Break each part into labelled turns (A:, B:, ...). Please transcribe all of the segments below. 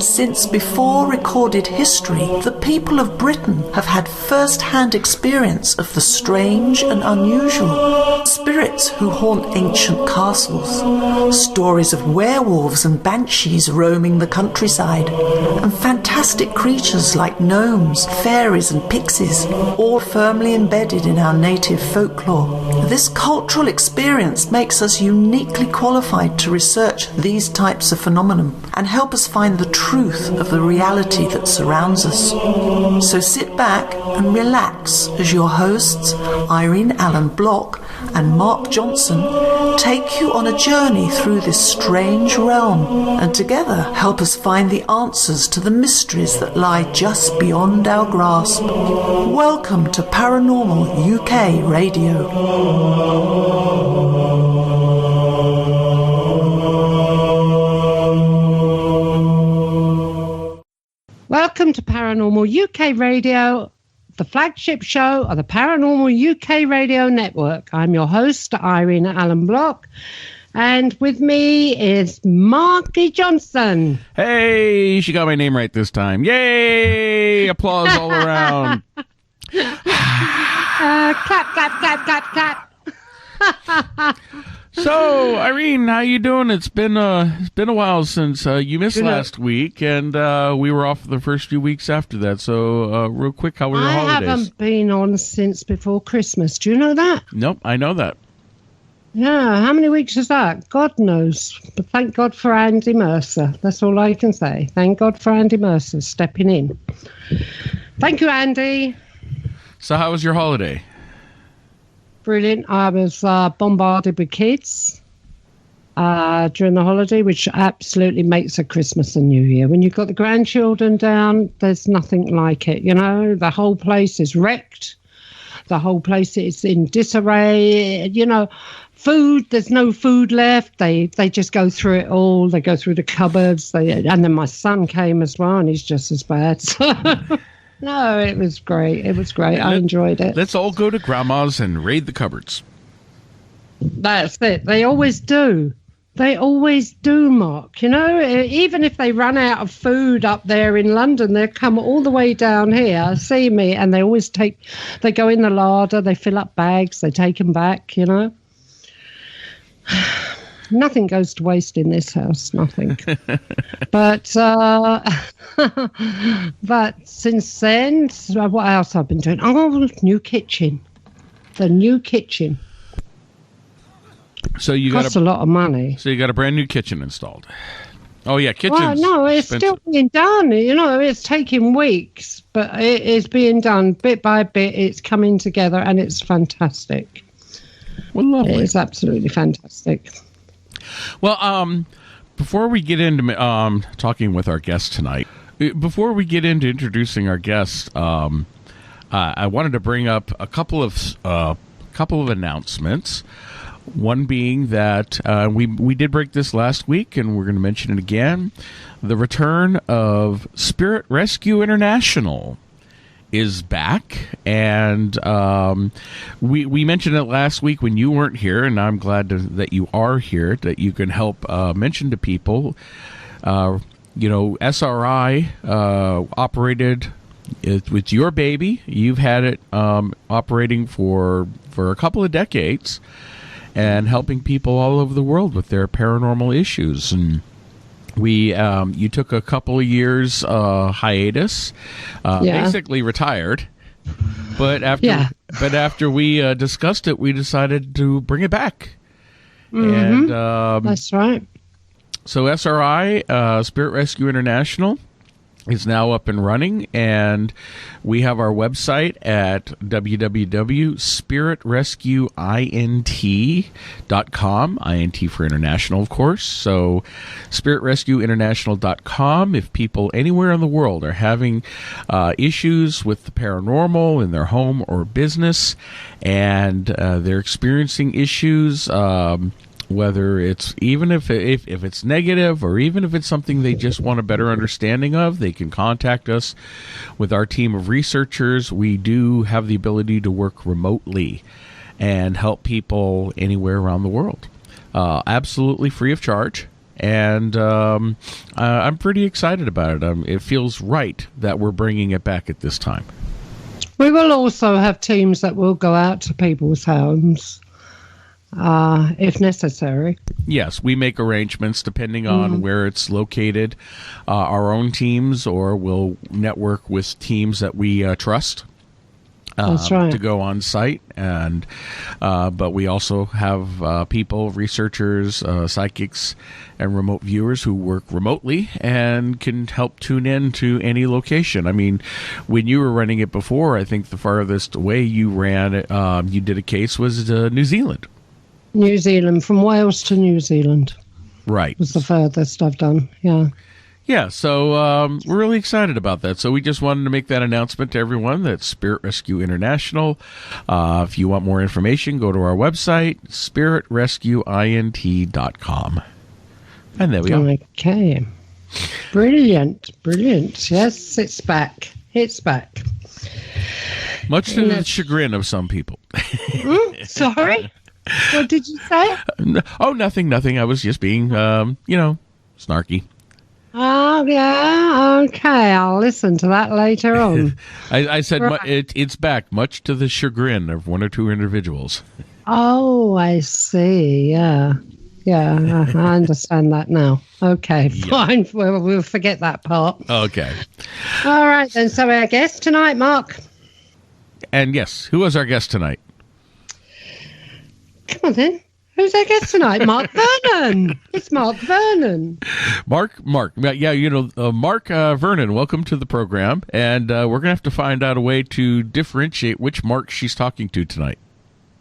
A: Since before recorded history, the people of Britain have had first-hand experience of the strange and unusual. Spirits who haunt ancient castles, stories of werewolves and banshees roaming the countryside, and fantastic creatures like gnomes, fairies and pixies, all firmly embedded in our native folklore. This cultural experience makes us uniquely qualified to research these types of phenomenon and help us find the truth of the reality that surrounds us. So sit back and relax as your hosts, Irene Allen Block and Mark Johnson, take you on a journey through this strange realm and together help us find the answers to the mysteries that lie just beyond our grasp. Welcome to Paranormal UK Radio.
B: Welcome to Paranormal UK Radio, the flagship show of the Paranormal UK Radio Network. I'm your host, Irene Allen Block, and with me is Marky Johnson.
C: Hey, she got my name right this time. Yay! Applause all around.
B: Clap, clap, clap, clap, clap.
C: So, Irene, how you doing? It's been a while since you missed last week, and we were off the first few weeks after that. So, real quick, how were your holidays?
B: I haven't been on since before Christmas. Do you know that?
C: Nope, I know that.
B: Yeah, how many weeks is that? God knows. But thank God for Andy Mercer. That's all I can say. Thank God for Andy Mercer stepping in. Thank you, Andy.
C: So, how was your holiday?
B: Brilliant. I was bombarded with kids during the holiday, which absolutely makes a Christmas and New Year. When you've got the grandchildren down, there's nothing like it. You know, the whole place is wrecked. The whole place is in disarray. You know, food, there's no food left. They just go through it all. They go through the cupboards. And then my son came as well, and he's just as bad. So... No, it was great. It was great. I enjoyed it.
C: Let's all go to Grandma's and raid the cupboards.
B: That's it. They always do. They always do, Mark. You know, even if they run out of food up there in London, they come all the way down here, see me, and they always they go in the larder, they fill up bags, they take them back, you know. Nothing goes to waste in this house, nothing. But since then, what else I've been doing? Oh, new kitchen. The new kitchen.
C: So you
B: costs a lot of money.
C: So you got a brand new kitchen installed. Oh yeah, kitchen.
B: Well, no, it's still being done. You know, it's taking weeks, but it is being done bit by bit. It's coming together, and it's fantastic.
C: Well, lovely.
B: It's absolutely fantastic.
C: Well, before we get into talking with our guest tonight, before we get into introducing our guest, I wanted to bring up a couple of announcements. One being that we did break this last week, and we're going to mention it again. The return of Spirit Rescue International is back, and we mentioned it last week when you weren't here, and I'm glad that you are here, that you can help mention to people. You know, SRI operated, it's your baby. You've had it operating for a couple of decades and helping people all over the world with their paranormal issues. And you took a couple of years hiatus, basically retired, but after we discussed it, we decided to bring it back.
B: Mm-hmm. And that's right.
C: So SRI, Spirit Rescue International, is now up and running, and we have our website at www.spiritrescueint.com, INT for international, of course. So spiritrescueinternational.com. If people anywhere in the world are having issues with the paranormal in their home or business, and they're experiencing issues, whether it's even if it's negative, or even if it's something they just want a better understanding of, they can contact us with our team of researchers. We do have the ability to work remotely and help people anywhere around the world, absolutely free of charge. and I'm pretty excited about it. It feels right that we're bringing it back at this time.
B: We will also have teams that will go out to people's homes if necessary.
C: Yes, we make arrangements depending on where it's located. Our own teams, or we'll network with teams that we trust.
B: That's right.
C: To go on site, and but we also have people, researchers, psychics, and remote viewers who work remotely and can help tune in to any location. I mean, when you were running it before, I think the farthest away you ran, you did a case was New Zealand.
B: New Zealand, from Wales to New Zealand.
C: Right.
B: Was the furthest I've done, yeah.
C: Yeah, so we're really excited about that. So we just wanted to make that announcement to everyone that Spirit Rescue International. If you want more information, go to our website, spiritrescueint.com. And there we go.
B: Okay. Brilliant. Yes, it's back. It's back.
C: Much to the chagrin of some people.
B: Sorry? What did you say?
C: Oh, nothing. I was just being, snarky.
B: Oh, yeah, okay. I'll listen to that later on.
C: I said
B: right.
C: it's back, much to the chagrin of one or two individuals.
B: Oh, I see. Yeah, I understand that now. Okay, fine. We'll forget that part.
C: Okay.
B: All right, then. So our guest tonight, Mark.
C: And yes, who was our guest tonight?
B: Come on, then. Who's our guest tonight? Mark Vernon. It's Mark Vernon.
C: Mark. Yeah, Mark Vernon, welcome to the program. And we're going to have to find out a way to differentiate which Mark she's talking to tonight.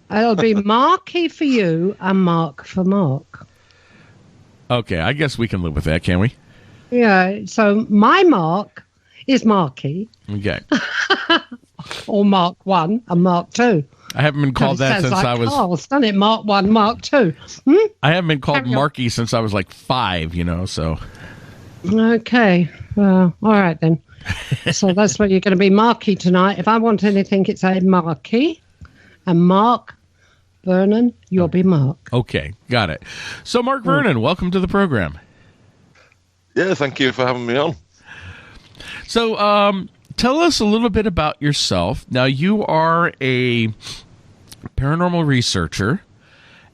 B: It'll be Marky for you and Mark for Mark.
C: Okay, I guess we can live with that, can we?
B: Yeah, so my Mark is Marky.
C: Okay.
B: Or Mark 1 and Mark 2.
C: I haven't been called that since I was...
B: Carl's done it, Mark 1, Mark 2.
C: I haven't been called Marky since I was like 5, so...
B: Okay. Well, all right then. So that's what you're going to be, Marky, tonight. If I want anything, it's a Marky. And Mark Vernon, you'll be Mark.
C: Okay, got it. So, Mark Vernon, welcome to the program.
D: Yeah, thank you for having me on.
C: So, tell us a little bit about yourself. Now, you are a paranormal researcher,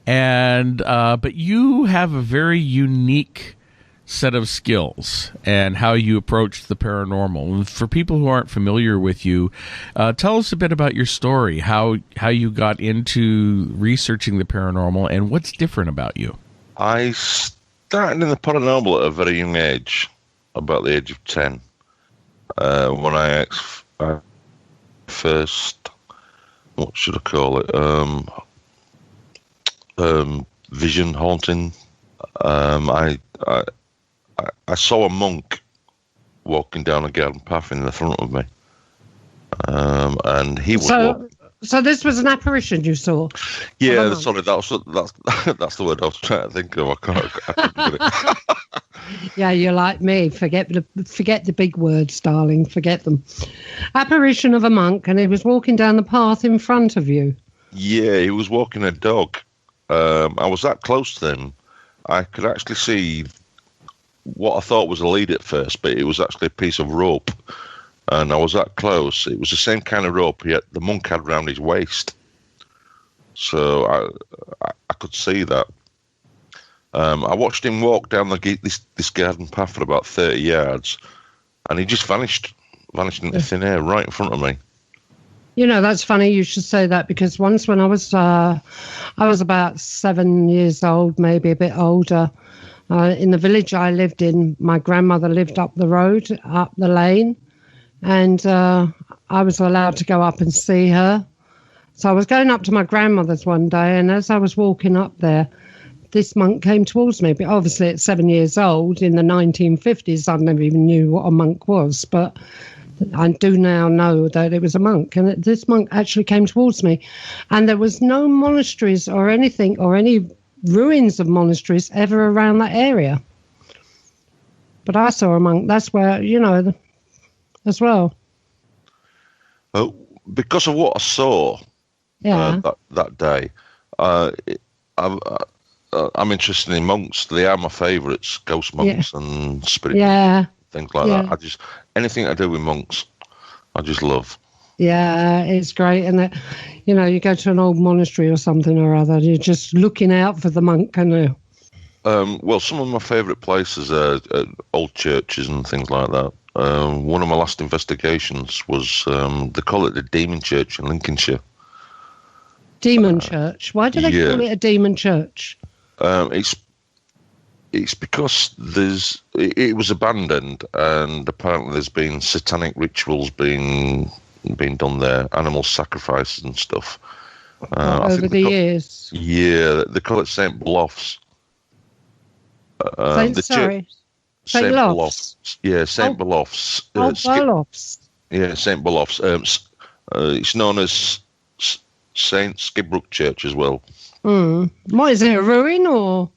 C: and but you have a very unique set of skills and how you approach the paranormal. And for people who aren't familiar with you, tell us a bit about your story, how you got into researching the paranormal, and what's different about you.
D: I started in the paranormal at a very young age, about the age of 10. When I first, what should I call it? Vision haunting. I saw a monk walking down a garden path in the front of me, and he was.
B: So this was an apparition you saw?
D: Yeah, sorry, that's the word I was trying to think of. I couldn't get it.
B: Yeah, you're like me. Forget the big words, darling. Forget them. Apparition of a monk, and he was walking down the path in front of you.
D: Yeah, he was walking a dog. I was that close to him. I could actually see what I thought was a lead at first, but it was actually a piece of rope. And I was that close. It was the same kind of rope the monk had around his waist. So I could see that. I watched him walk down this garden path for about 30 yards, and he just vanished into thin air right in front of me.
B: You know, that's funny you should say that, because once when I was about 7 years old, maybe a bit older, in the village I lived in, my grandmother lived up the road, up the lane, and I was allowed to go up and see her. So I was going up to my grandmother's one day, and as I was walking up there, this monk came towards me. But obviously at 7 years old, in the 1950s, I never even knew what a monk was, but I do now know that it was a monk. And this monk actually came towards me, and there was no monasteries or anything, or any ruins of monasteries ever around that area. But I saw a monk. That's where, as well.
D: Oh, because of what I saw that day, I'm interested in monks. They are my favourites, ghost monks and spirit things like that. I just anything I do with monks, I just love.
B: Yeah, it's great. And, you go to an old monastery or something or other, you're just looking out for the monk, and
D: well, some of my favourite places are old churches and things like that. One of my last investigations was, they call it the Demon Church in Lincolnshire.
B: Demon Church? Why do they call it a demon church?
D: It's because it was abandoned, and apparently there's been satanic rituals being done there, animal sacrifices and stuff.
B: Over the years.
D: Yeah, they call it St. Bluffs.
B: St. Bluffs.
D: Yeah, St. Bluffs.
B: Bluffs.
D: Yeah, St. Bluffs. It's known as St. Skibrook Church as well.
B: What, is it a ruin or?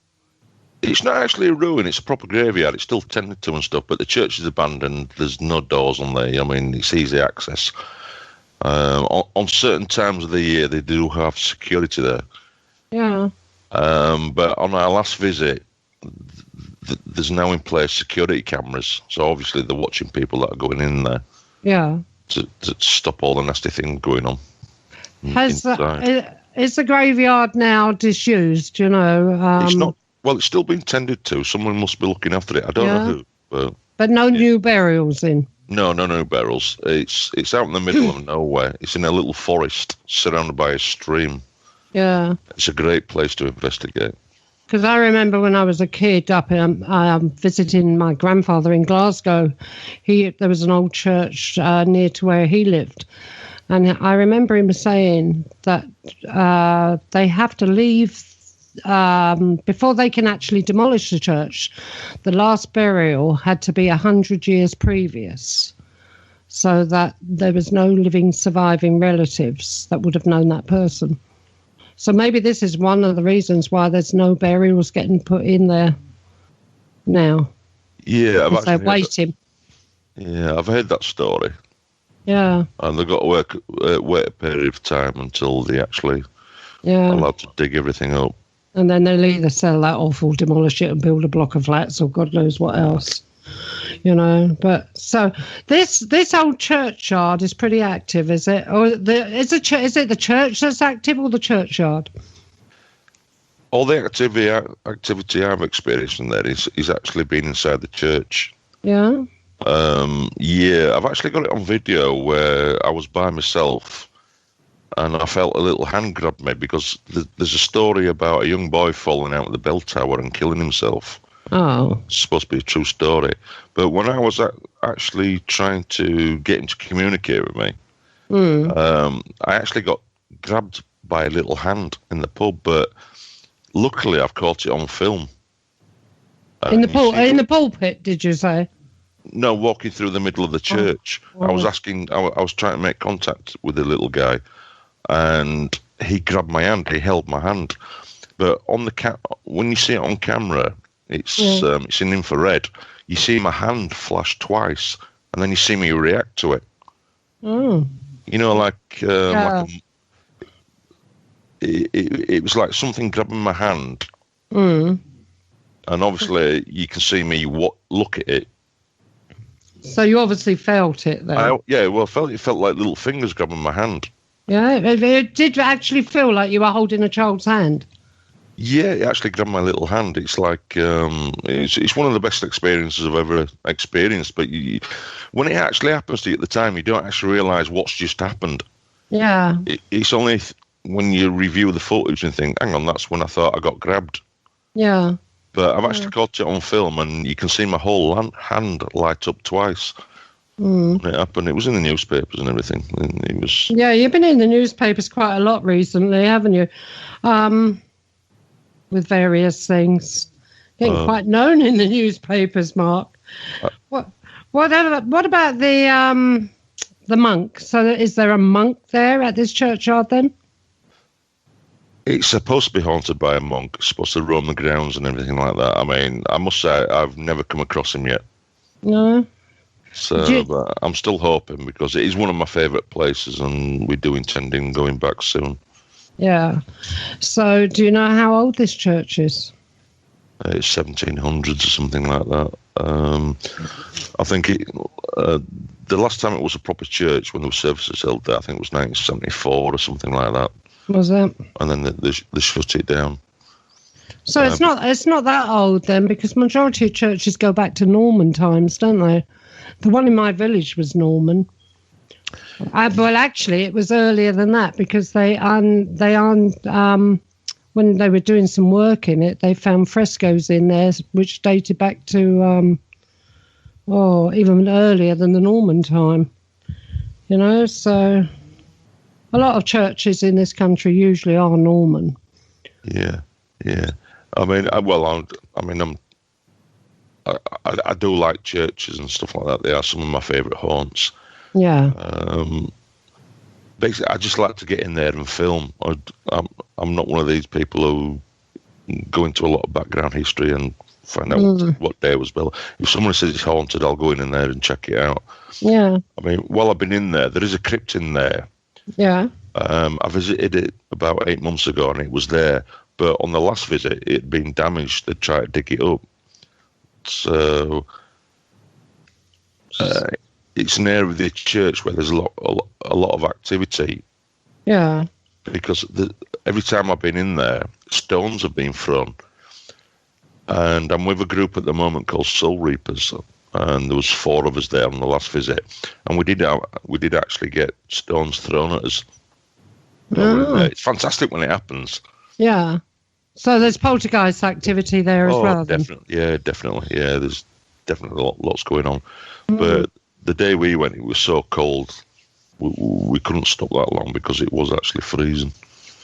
D: It's not actually a ruin, it's a proper graveyard. It's still tended to and stuff, but the church is abandoned. There's no doors on there. I mean, it's easy access. On certain times of the year, they do have security there.
B: Yeah.
D: But on our last visit, there's now in place security cameras. So obviously they're watching people that are going in there.
B: Yeah.
D: To stop all the nasty things going on.
B: Is the graveyard now disused,
D: It's not. Well, it's still being tended to. Someone must be looking after it. I don't know who.
B: But no new burials in?
D: No burials. It's out in the middle of nowhere. It's in a little forest surrounded by a stream.
B: Yeah.
D: It's a great place to investigate.
B: Because I remember when I was a kid up visiting my grandfather in Glasgow, there was an old church near to where he lived. And I remember him saying that they have to leave before they can actually demolish the church. The last burial had to be 100 years previous, so that there was no living surviving relatives that would have known that person. So maybe this is one of the reasons why there's no burials getting put in there now.
D: Yeah,
B: they're waiting.
D: I've heard that story.
B: Yeah.
D: And they've got to wait a period of time until they actually are allowed to dig everything up.
B: And then they'll either sell that off or demolish it and build a block of flats or God knows what else. But so this old churchyard is pretty active, is it? Or is it the church that's active or the churchyard?
D: All the activity I've experienced in there is actually being inside the church.
B: Yeah.
D: I've actually got it on video where I was by myself and I felt a little hand grab me because there's a story about a young boy falling out of the bell tower and killing himself.
B: Oh.
D: It's supposed to be a true story. But when I was actually trying to get him to communicate with me, I actually got grabbed by a little hand in the pub, but luckily I've caught it on film.
B: In the pulpit, did you say?
D: No, walking through the middle of the church. I was trying to make contact with the little guy, and he grabbed my hand. He held my hand, but on the when you see it on camera, it's in infrared. You see my hand flash twice, and then you see me react to it.
B: Oh.
D: It was like something grabbing my hand, and obviously you can see me look at it.
B: So you obviously felt it then.
D: It felt like little fingers grabbing my hand.
B: Yeah, it did actually feel like you were holding a child's hand.
D: Yeah, it actually grabbed my little hand. It's like it's one of the best experiences I've ever experienced. But when it actually happens to you at the time, you don't actually realise what's just happened.
B: Yeah.
D: It's only when you review the footage and think, hang on, that's when I thought I got grabbed.
B: Yeah.
D: But I've actually caught it on film, and you can see my whole hand light up twice. When it happened. It was in the newspapers and everything. And it was.
B: Yeah, you've been in the newspapers quite a lot recently, haven't you? With various things. Getting quite known in the newspapers, Mark. What about the monk? So is there a monk there at this churchyard then?
D: It's supposed to be haunted by a monk. It's supposed to roam the grounds and everything like that. I mean, I must say, I've never come across him yet.
B: No.
D: So, but I'm still hoping because it is one of my favourite places, and we do intend on going back soon.
B: Yeah. So, do you know how old this church is?
D: It's 1700s or something like that. I think the last time it was a proper church, when there were services held there, I think it was 1974 or something like that.
B: Was it?
D: And then they shut it down.
B: So it's not that old then, because majority of churches go back to Norman times, don't they? The one in my village was Norman. Well, actually, it was earlier than that, because when they were doing some work in it, they found frescoes in there which dated back to even earlier than the Norman time. You know, so a lot of churches in this country usually are Norman.
D: Yeah. I mean, I do like churches and stuff like that. They are some of my favourite haunts.
B: Yeah.
D: Basically, I just like to get in there and film. I'm not one of these people who go into a lot of background history and find out what day it was built. If someone says it's haunted, I'll go in there and check it out.
B: Yeah.
D: I mean, while I've been in there is a crypt in there.
B: Yeah.
D: I visited it about 8 months ago, and it was there. But on the last visit, it had been damaged. They tried to dig it up. So it's an area of the church where there's a lot of activity.
B: Yeah.
D: Because every time I've been in there, stones have been thrown. And I'm with a group at the moment called Soul Reapers, and there was 4 of us there on the last visit, and we did actually get stones thrown at us.
B: Oh.
D: It's fantastic when it happens.
B: Yeah. So there's poltergeist activity there as well.
D: Definitely. Yeah, definitely. Yeah, there's definitely lots going on. But the day we went, it was so cold, we couldn't stop that long because it was actually freezing.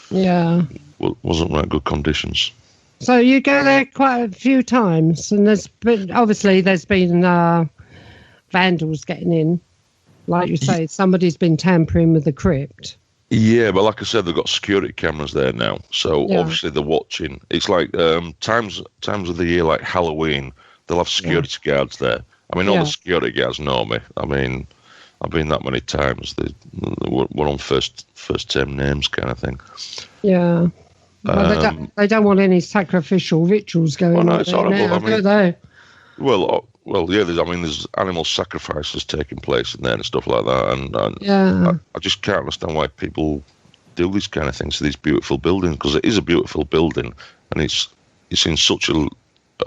B: Yeah.
D: Wasn't that good conditions.
B: So you go there quite a few times, and there's been vandals getting in. Like you say, somebody's been tampering with the crypt.
D: Yeah, but like I said, they've got security cameras there now, so obviously they're watching. It's like times of the year, like Halloween, they'll have security guards there. I mean, all the security guards know me. I mean, I've been that many times. We're on first term names kind of thing.
B: Yeah. Well, they don't want any sacrificial rituals going on there now, do they?
D: Well, yeah. There's animal sacrifices taking place in there and stuff like that, and I just can't understand why people do these kind of things to these beautiful buildings, because it is a beautiful building, and it's in such a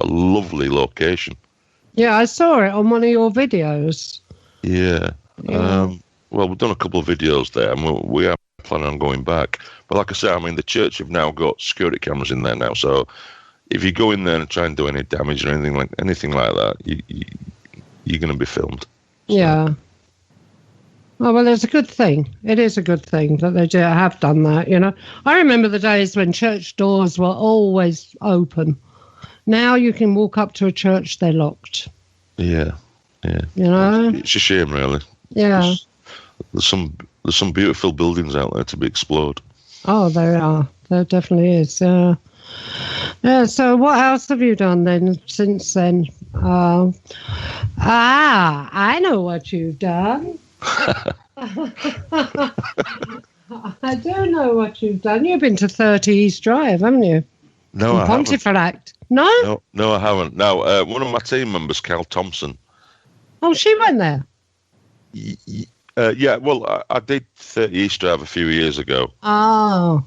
D: lovely location. Yeah,
B: I saw it on one of your videos.
D: Yeah. Well, we've done a couple of videos there, and we are planning on going back. But like I say, I mean, the church have now got security cameras in there now, so if you go in there and try and do any damage or anything like that, you're going to be filmed. So.
B: Yeah. Oh, well, it's a good thing. It is a good thing that they have done that, you know. I remember the days when church doors were always open. Now you can walk up to a church, they're locked.
D: Yeah. You
B: know?
D: It's a shame, really.
B: Yeah.
D: There's some beautiful buildings out there to be explored.
B: Oh, there are. There definitely is. Yeah. So what else have you done then since then? I know what you've done. I do know what you've done. You've been to 30 East Drive, haven't you?
D: No, I haven't.
B: Pontefract. No?
D: No, I haven't. No, one of my team members, Cal Thompson.
B: Oh, she went there?
D: Yeah, well, I did 30 East Drive a few years ago.
B: Oh.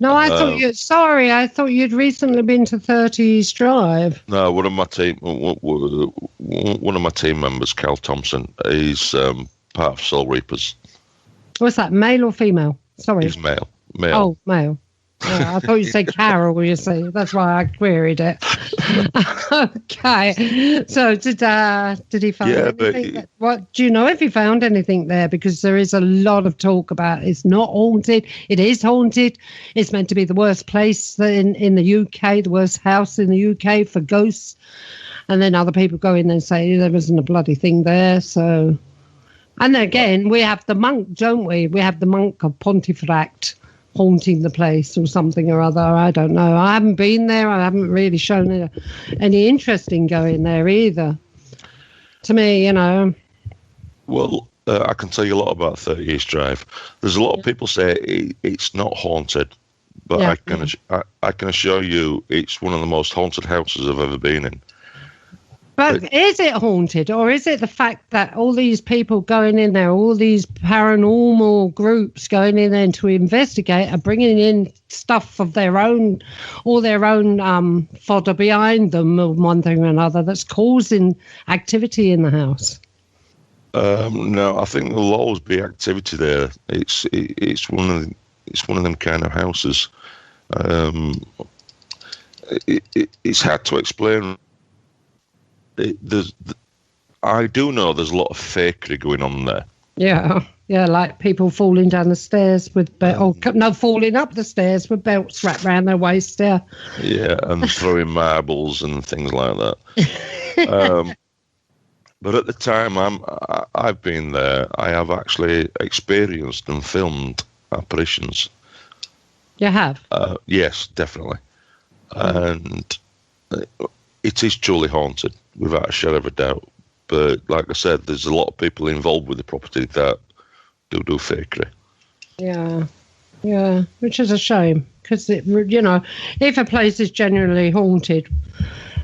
B: No, I thought I thought you'd recently been to 30 East Drive.
D: No, one of my team members, Cal Thompson, he's part of Soul Reapers.
B: What's that, male or female? Sorry.
D: He's male.
B: Oh, male. Yeah, I thought you said Carol, you see. That's why I queried it. Okay. So did he find anything? What do you know if he found anything there? Because there is a lot of talk about it's not haunted. It is haunted. It's meant to be the worst place in the UK, the worst house in the UK for ghosts. And then other people go in and say there wasn't a bloody thing there. So, and then again, we have the monk, don't we? We have the monk of Pontefract haunting the place or something or other. I don't know. I haven't been there. I haven't really shown any interest in going there either. To me, you know.
D: Well, I can tell you a lot about 30 East Drive. There's a lot of people say it's not haunted. But
B: Yeah.
D: I can assure you, it's one of the most haunted houses I've ever been in.
B: But is it haunted, or is it the fact that all these people going in there, all these paranormal groups going in there to investigate, are bringing in stuff of their own, all their own fodder behind them, or one thing or another, that's causing activity in the house?
D: No, I think there'll always be activity there. It's one of them kind of houses. It's hard to explain. I do know there's a lot of fakery going on there.
B: Yeah, like people falling down the stairs with falling up the stairs with belts wrapped around their waist. Yeah,
D: and throwing marbles and things like that. But at the time I've been there, I have actually experienced and filmed apparitions.
B: You have?
D: Yes, definitely. And it is truly haunted, without a shadow of a doubt. But like I said, there's a lot of people involved with the property that do fakery.
B: Yeah, which is a shame, because if a place is generally haunted,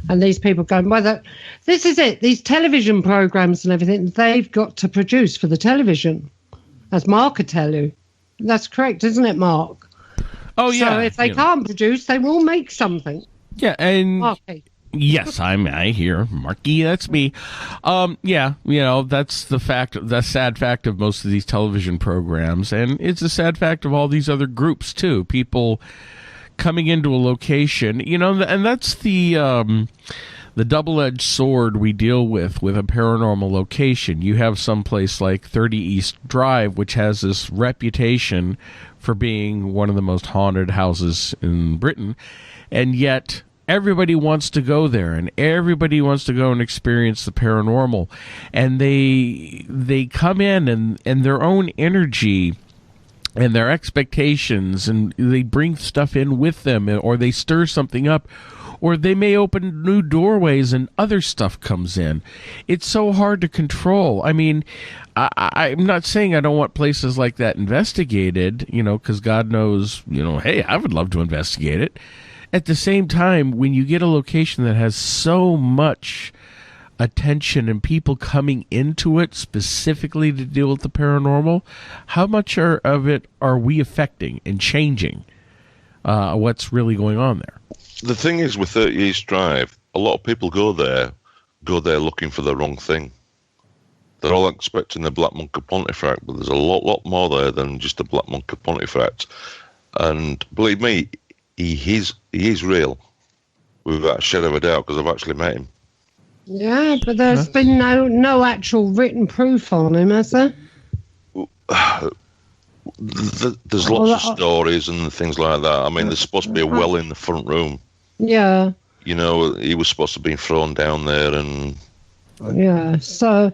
B: and these people going, this is it. These television programs and everything, they've got to produce for the television, as Mark could tell you. That's correct, isn't it, Mark?
C: Oh, yeah.
B: So if they can't produce, they will make something.
C: Yeah, and
B: Marky.
C: Yes, I hear Marky. That's me. That's the sad fact of most of these television programs, and it's a sad fact of all these other groups too. People coming into a location, and that's the double-edged sword we deal with a paranormal location. You have some place like 30 East Drive, which has this reputation for being one of the most haunted houses in Britain, and yet everybody wants to go there, and everybody wants to go and experience the paranormal, and they come in and their own energy and their expectations, and they bring stuff in with them, or they stir something up, or they may open new doorways and other stuff comes in. It's so hard to control. I mean, I'm not saying I don't want places like that investigated, because God knows, hey, I would love to investigate it. At the same time, when you get a location that has so much attention and people coming into it specifically to deal with the paranormal, how much of it are we affecting and changing what's really going on there?
D: The thing is, with 30 East Drive, a lot of people go there looking for the wrong thing. They're all expecting the Black Monk of Pontefract, but there's a lot more there than just the Black Monk of Pontefract. And believe me, he is real, without a shadow of a doubt, because I've actually met him.
B: Yeah, but there's been no actual written proof on him, has there?
D: There's lots of stories and things like that. I mean, there's supposed to be a well in the front room.
B: Yeah.
D: He was supposed to be thrown down there, and
B: yeah. So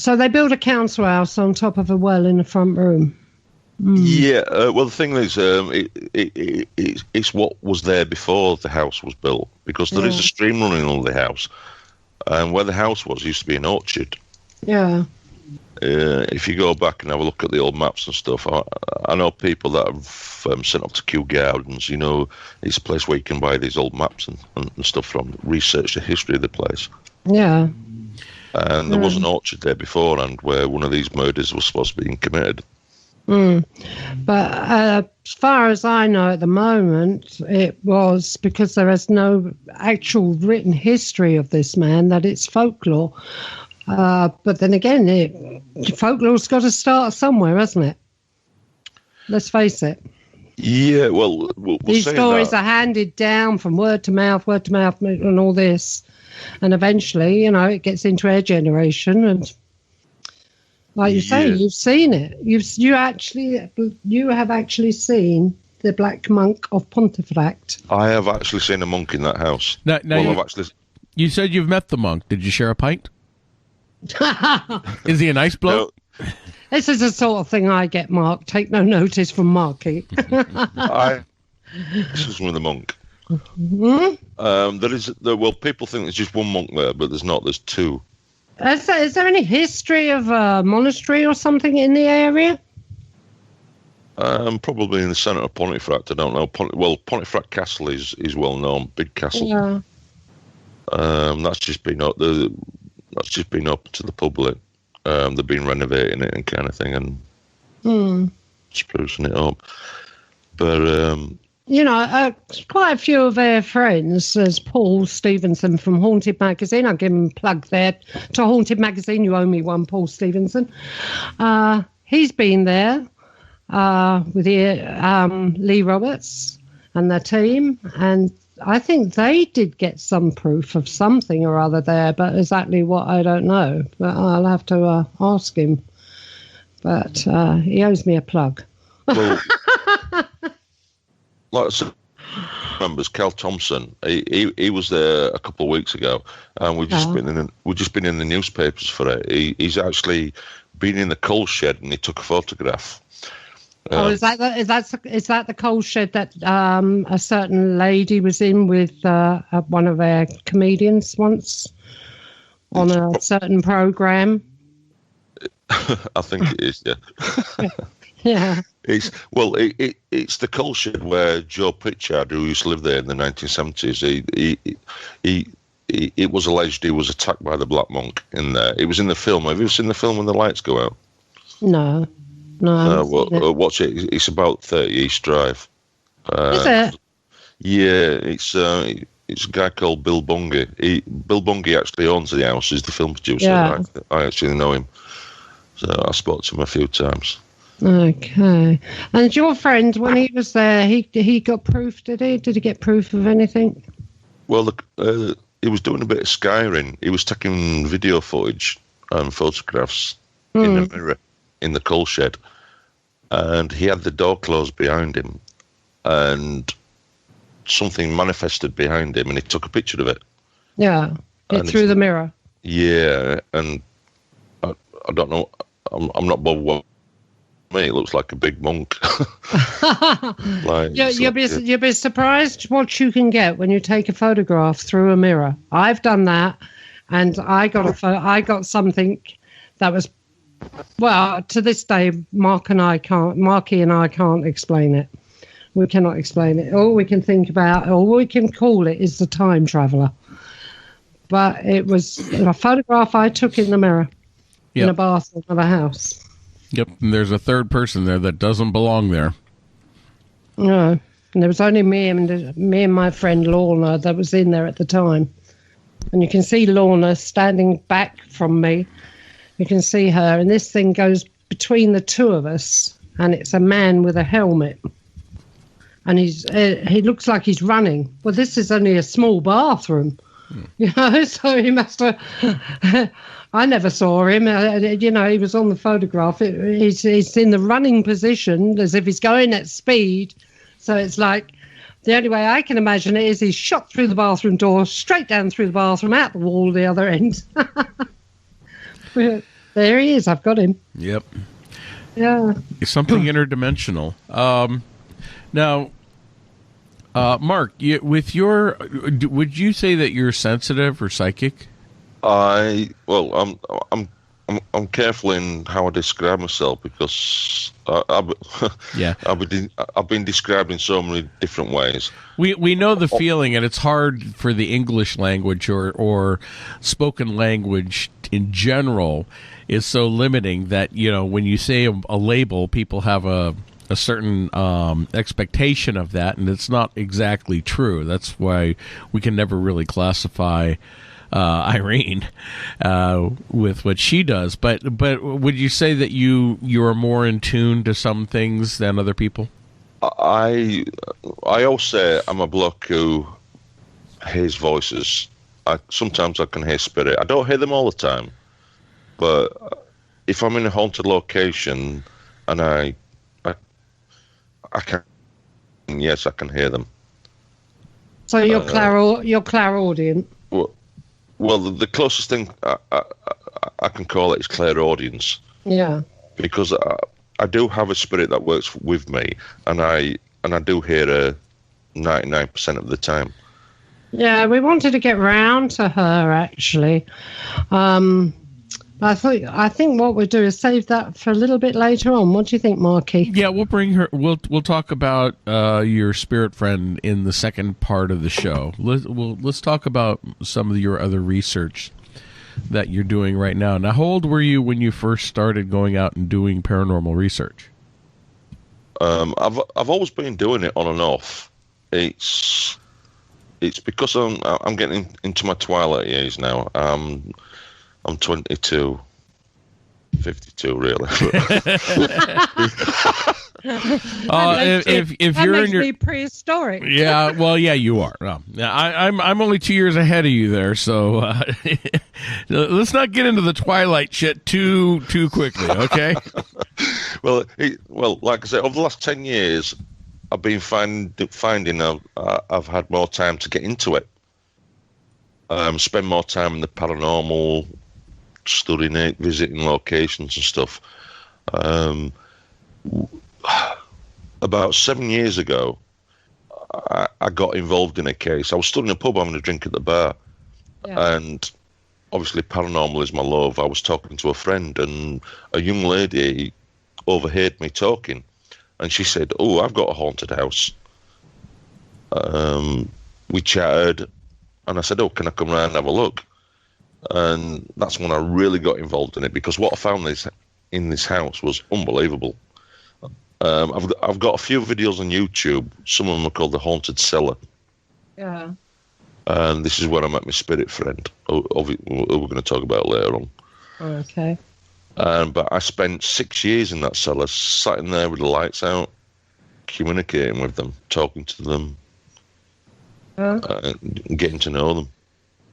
B: they built a council house on top of a well in the front room.
D: Yeah, well, the thing is, it's what was there before the house was built, because there is a stream running under the house, and where the house was used to be an orchard.
B: Yeah.
D: If you go back and have a look at the old maps and stuff, I know people that have sent up to Kew Gardens. It's a place where you can buy these old maps and stuff from, research the history of the place.
B: Yeah.
D: And there was an orchard there beforehand where one of these murders was supposed to be committed.
B: But as far as I know at the moment, it was because there is no actual written history of this man, that it's folklore. But then again, folklore's got to start somewhere, hasn't it? Let's face it.
D: Yeah, well
B: these stories are handed down from word to mouth, and all this. And eventually, it gets into our generation, and like you say, you've seen it. You have actually seen the Black Monk of Pontefract.
D: I have actually seen a monk in that house.
C: You said you've met the monk. Did you share a pint? Is he a nice bloke?
D: No.
B: This is the sort of thing I get, Mark. Take no notice from Marky.
D: This is one of the monk. People think there's just one monk there, but there's not. There's two.
B: Is there any history of a monastery or something in the area?
D: Probably in the centre of Pontefract. I don't know. Pontefract Castle is well known, big castle.
B: Yeah.
D: That's just been up. That's just been up to the public. They've been renovating it and kind of thing and sprucing it up. But
B: quite a few of their friends. There's Paul Stevenson from Haunted Magazine. I'll give him a plug there to Haunted Magazine. You owe me one, Paul Stevenson. He's been there with Lee Roberts and their team, and I think they did get some proof of something or other there, but exactly what I don't know. But I'll have to ask him. But he owes me a plug.
D: Well, like I remembers Cal Thompson. He was there a couple of weeks ago, and we've just been in the newspapers for it. He's actually been in the coal shed and he took a photograph.
B: Is that the coal shed that a certain lady was in with one of our comedians once on a certain program?
D: I think it is, yeah.
B: Yeah.
D: It's the coal shed where Joe Pritchard, who used to live there in the 1970s, it was alleged he was attacked by the Black Monk in there. It was in the film. Have you seen the film When the Lights Go Out?
B: No.
D: Watch it. It's about 30 East Drive.
B: Is it?
D: Yeah, it's a guy called Bill Bungie. Bill Bungie actually owns the house. He's the film producer.
B: Yeah.
D: I actually know him. So I spoke to him a few times.
B: Okay. And your friend, when he was there, he got proof, did he? Did he get proof of anything?
D: Well, he was doing a bit of skyring. He was taking video footage and photographs in a mirror in the coal shed. And he had the door closed behind him. And something manifested behind him, and he took a picture of it.
B: Yeah, through the mirror.
D: Yeah, and I don't know. I'm not bothered what. Me, it looks like a big monk.
B: You'll be surprised what you can get when you take a photograph through a mirror. I've done that, and I got something that was, well, to this day, Marky and I can't explain it. We cannot explain it. All we can think about, all we can call it, is the time traveller. But it was a photograph I took in the mirror in a bathroom of a house.
C: Yep, and there's a third person there that doesn't belong there.
B: No, and there was only me and my friend Lorna that was in there at the time. And you can see Lorna standing back from me. You can see her, and this thing goes between the two of us, and it's a man with a helmet. And he looks like he's running. Well, this is only a small bathroom, so he must have... I never saw him. He was on the photograph. He's in the running position as if he's going at speed. So it's like, the only way I can imagine it is he's shot through the bathroom door, straight down through the bathroom, out the wall, the other end. There he is. I've got him.
C: Yep.
B: Yeah.
C: It's something interdimensional. Now, Mark, would you say that you're sensitive or psychic?
D: I'm careful in how I describe myself because I've been described in so many different ways.
C: We know the feeling, and it's hard for the English language or spoken language in general is so limiting that when you say a label, people have a certain expectation of that, and it's not exactly true. That's why we can never really classify Irene with what she does, but would you say that you are more in tune to some things than other people?
D: I always say I'm a bloke who hears voices. Sometimes I can hear spirit. I don't hear them all the time, but if I'm in a haunted location and I can, yes, I can hear them.
B: So you're clairaudient.
D: Well, the closest thing I can call it is clairaudience.
B: Yeah.
D: Because I do have a spirit that works with me, and I do hear her 99% of the time.
B: Yeah, we wanted to get round to her actually. I think what we'll do is save that for a little bit later on. What do you think, Marky?
C: Yeah, we'll bring her. We'll talk about your spirit friend in the second part of the show. Let's talk about some of your other research that you're doing right now. Now, how old were you when you first started going out and doing paranormal research?
D: I've always been doing it on and off. It's because I'm getting into my twilight years now. I'm 22, 52 really.
C: If you're in your
B: prehistoric,
C: yeah, well, yeah, you are. I'm only 2 years ahead of you there, so let's not get into the twilight shit too quickly, okay?
D: Well, like I said, over the last 10 years, I've been finding I've had more time to get into it. Spend more time in the paranormal, studying it, visiting locations and stuff. About 7 years ago, I got involved in a case. I was stood in a pub having a drink at the bar, and obviously paranormal is my love. I was talking to a friend, and a young lady overheard me talking, and she said, "Oh, I've got a haunted house." We chatted, and I said, "Oh, can I come round and have a look?" And that's when I really got involved in it, because what I found in this house was unbelievable. I've got a few videos on YouTube. Some of them are called The Haunted Cellar.
B: Yeah.
D: And this is where I met my spirit friend, who we're going to talk about later on.
B: Okay.
D: But I spent 6 years in that cellar, sat in there with the lights out, communicating with them, talking to them, getting to know them.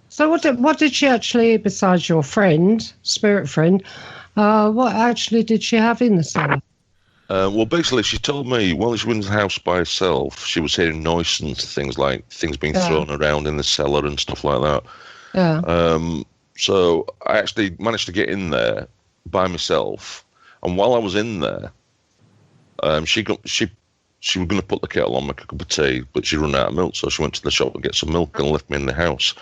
B: So what did she actually, besides your friend, spirit friend, what actually did she have in the cellar?
D: Well, basically, she told me while she was in the house by herself, she was hearing noises, things like things being thrown around in the cellar and stuff like that.
B: Yeah.
D: So I actually managed to get in there by myself, and while I was in there, she was going to put the kettle on, make a cup of tea, but she run out of milk, so she went to the shop to get some milk and left me in the house.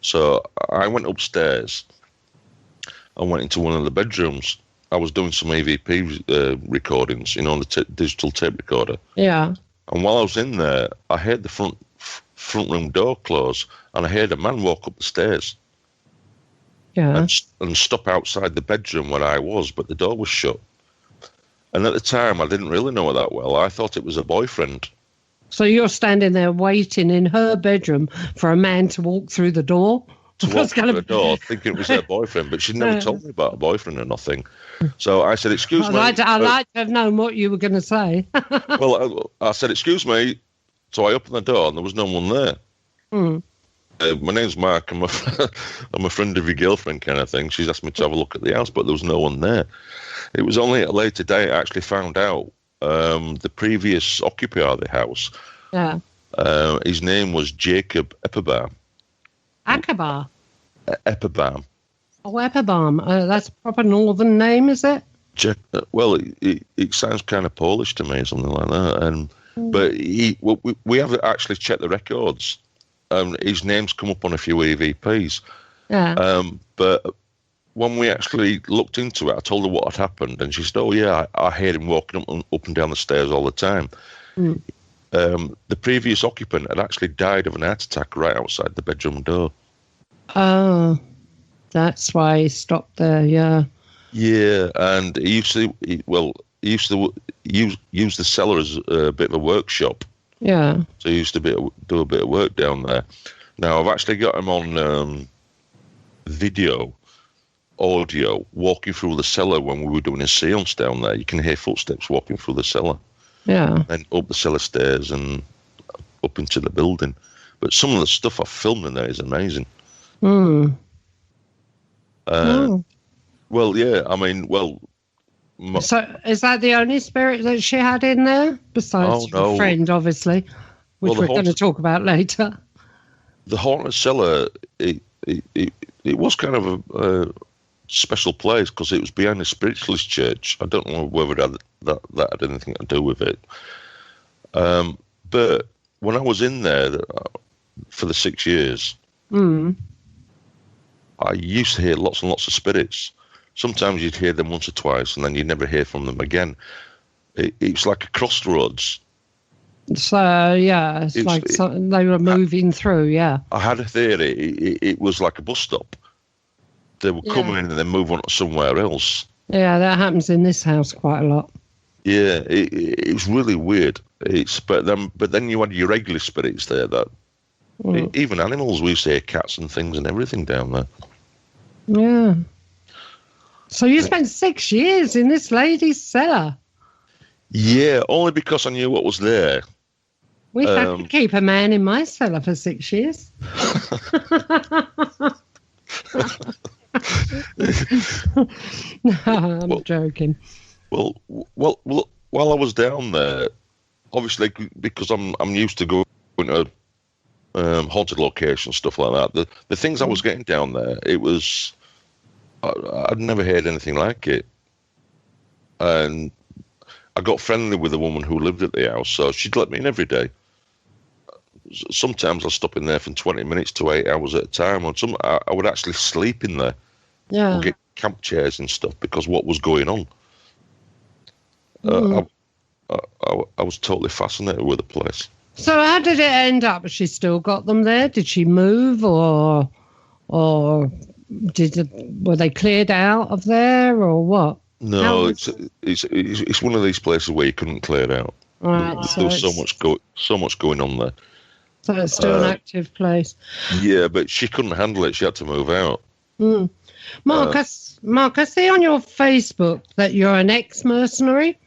D: So I went upstairs and went into one of the bedrooms. I was doing some EVP recordings, on the digital tape recorder.
B: Yeah.
D: And while I was in there, I heard the front room door close, and I heard a man walk up the stairs.
B: Yeah.
D: And stop outside the bedroom where I was, but the door was shut. And at the time, I didn't really know her that well. I thought it was a boyfriend.
B: So you're standing there waiting in her bedroom for a man to walk through the door?
D: To walk through the door, thinking it was her boyfriend, but she never told me about a boyfriend or nothing. So I said, "Excuse me."
B: I'd like to have known what you were going to say.
D: Well, I said, "Excuse me." So I opened the door, and there was no one there. My name's Mark. I'm a friend of your girlfriend, kind of thing. She's asked me to have a look at the house, but there was no one there. It was only at a later date I actually found out the previous occupier of the house.
B: Yeah.
D: His name was Jacob Epperbaum.
B: Akbar.
D: Epperbaum.
B: Oh, Epperbaum. That's a proper northern name, is it?
D: Well, it sounds kind of Polish to me, something like that. But we have actually checked the records. His name's come up on a few EVPs.
B: Yeah.
D: But when we actually looked into it, I told her what had happened, and she said, "Oh yeah, I heard him walking up and down the stairs all the time." The previous occupant had actually died of an heart attack right outside the bedroom door. Oh,
B: that's why he stopped there. Yeah.
D: Yeah, and he used to use the cellar as a bit of a workshop.
B: Yeah.
D: So he used to do a bit of work down there. Now I've actually got him on video, audio, walking through the cellar when we were doing a seance down there. You can hear footsteps walking through the cellar.
B: Yeah.
D: And up the cellar stairs and up into the building. But some of the stuff I've filmed in there is amazing. Well, yeah, I mean,
B: so is that the only spirit that she had in there? Besides your friend, obviously, which we're going to talk about later.
D: The haunted cellar, it was kind of a special place because it was behind a spiritualist church. I don't know whether that had anything to do with it. But when I was in there for the 6 years, I used to hear lots and lots of spirits. sometimes you'd hear them once or twice, and then you'd never hear from them again. It's like a crossroads.
B: So, yeah, it's like something they were moving through, yeah.
D: I had a theory. It was like a bus stop. They were coming in and then move on to somewhere else.
B: Yeah, that happens in this house quite a lot.
D: Yeah, it's really weird. But then you had your regular spirits there. That even animals, we say cats and things and everything down there.
B: Yeah. So you spent 6 years in this lady's cellar.
D: Yeah, only because I knew what was there.
B: We've had to keep a man in my cellar for 6 years. No, I'm joking.
D: Well, while I was down there, obviously because I'm used to going to haunted locations, stuff like that. The things I was getting down there, it was I'd never heard anything like it, and I got friendly with a woman who lived at the house, so she'd let me in every day. Sometimes I'd stop in there from 20 minutes to 8 hours at a time. I would actually sleep in there.
B: Yeah.
D: And get camp chairs and stuff because what was going on. I was totally fascinated with the place.
B: So how did it end up? She still got them there? Did she move, or were they cleared out of there, or what?
D: No, it's one of these places where you couldn't clear it out.
B: Right,
D: there was so much going on there.
B: So it's still an active place.
D: Yeah, but she couldn't handle it. She had to move out.
B: Mark, I see on your Facebook that you're an ex-mercenary.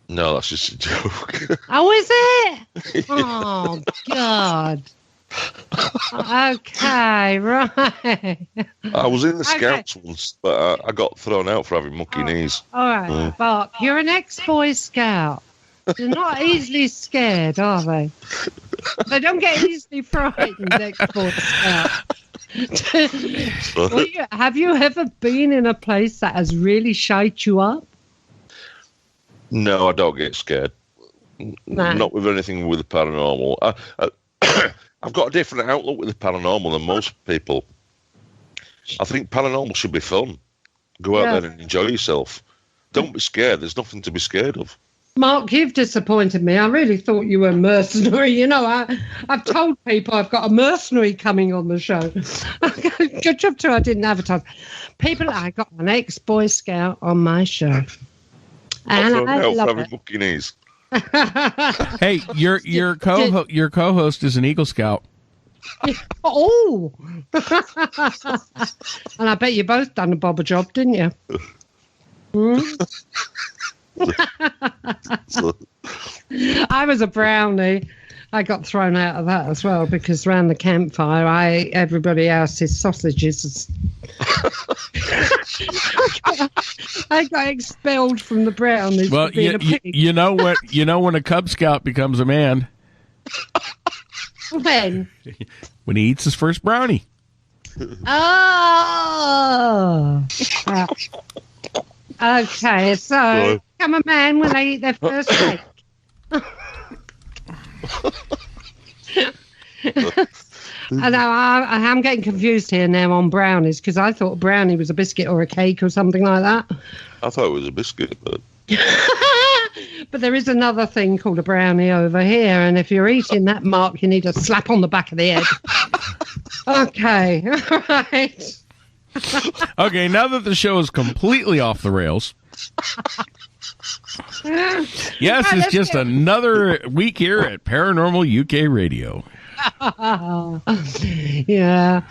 D: No, that's just a joke.
B: Oh, is it? Oh, God. Okay, right.
D: I was in the Scouts once, but I got thrown out for having mucky knees.
B: All right, Mark, you're an ex-Boy Scout. They're not easily scared, are they? They don't get easily frightened, ex-Boy Scout. Have you ever been in a place that has really shite you up?
D: No, I don't get scared.
B: Nah.
D: Not with anything with the paranormal. I've got a different outlook with the paranormal than most people. I think paranormal should be fun. Go out there and enjoy yourself. Don't be scared. There's nothing to be scared of.
B: Mark, you've disappointed me. I really thought you were a mercenary. You know, I've told people I've got a mercenary coming on the show. Good job, too. I didn't advertise. People, I got an ex-Boy Scout on my show. And I love it.
D: Mucky knees.
C: Hey, your co-host is an Eagle Scout.
B: Oh, and I bet you both done a bobber job, didn't you? I was a brownie. I got thrown out of that as well because around the campfire I ate everybody else's sausages. I got expelled from the brownies.
C: Well,
B: for being a pig.
C: you know what? You know when a Cub Scout becomes a man?
B: When
C: he eats his first brownie.
B: Oh. Okay, so become a man when they eat their first cake. I know, I'm getting confused here now on brownies because I thought brownie was a biscuit or a cake or something like that.
D: I thought it was a biscuit, but...
B: But there is another thing called a brownie over here, and if you're eating that, Mark, you need a slap on the back of the head. Okay, all right.
C: Okay, now that the show is completely off the rails. Yes, it's just another week here at Paranormal UK Radio.
B: Yeah.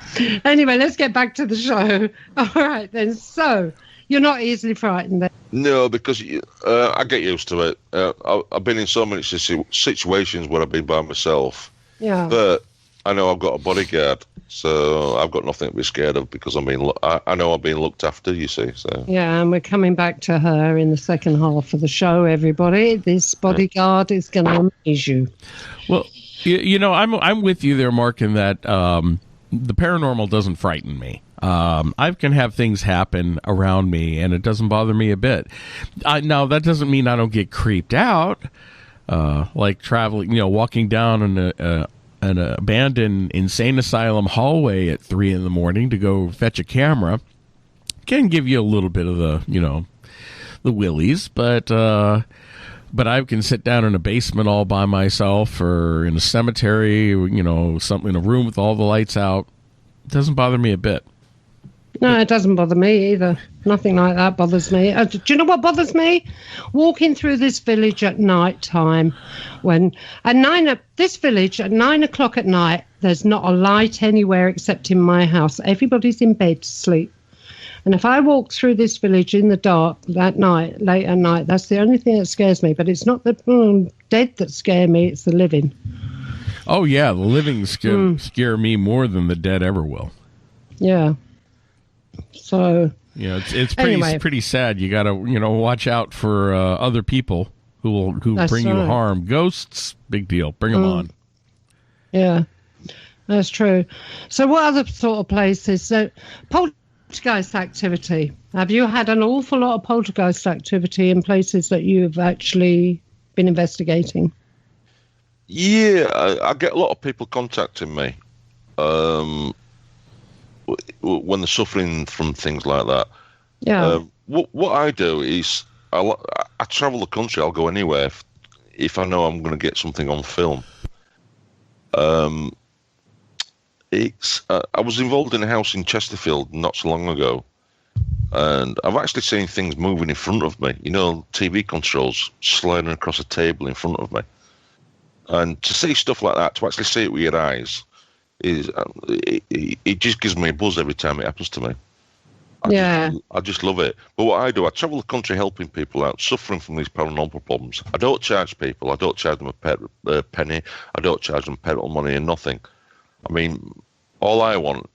B: Anyway, let's get back to the show. All right, then. So, you're not easily frightened then?
D: No, because I get used to it. I've been in so many situations where I've been by myself.
B: Yeah.
D: But I know I've got a bodyguard, so I've got nothing to be scared of because I know I'm being looked after, you see. So.
B: Yeah, and we're coming back to her in the second half of the show, everybody. This bodyguard is going to amaze you.
C: Well, you know, I'm with you there, Mark, in that the paranormal doesn't frighten me. I can have things happen around me, and it doesn't bother me a bit. Now, that doesn't mean I don't get creeped out, like traveling, walking down an abandoned insane asylum hallway at 3 a.m. to go fetch a camera. can give you a little bit of the willies, but I can sit down in a basement all by myself or in a cemetery, something in a room with all the lights out. It doesn't bother me a bit.
B: No, it doesn't bother me either. Nothing like that bothers me. Do you know what bothers me? Walking through this village at night time, this village at 9 o'clock at night, there's not a light anywhere except in my house. Everybody's in bed to sleep. And if I walk through this village in the dark that night, late at night, that's the only thing that scares me. But it's not the dead that scare me, it's the living.
C: Oh, yeah, the living scare me more than the dead ever will.
B: Yeah. So...
C: it's pretty sad. You got to watch out for other people who bring you harm. Ghosts, big deal. Bring them on.
B: Yeah, that's true. So, what other sort of places? So, poltergeist activity. Have you had an awful lot of poltergeist activity in places that you've actually been investigating?
D: Yeah, I get a lot of people contacting me. When they're suffering from things like that.
B: Yeah.
D: What I do is I travel the country. I'll go anywhere if I know I'm going to get something on film. I was involved in a house in Chesterfield not so long ago, and I've actually seen things moving in front of me. TV controls sliding across a table in front of me, and to see stuff like that, to actually see it with your eyes. It just gives me a buzz every time it happens to me. I just love it. But what I do, I travel the country helping people out suffering from these paranormal problems. I don't charge people. I don't charge them a penny. I don't charge them petrol money and nothing. I mean, all I want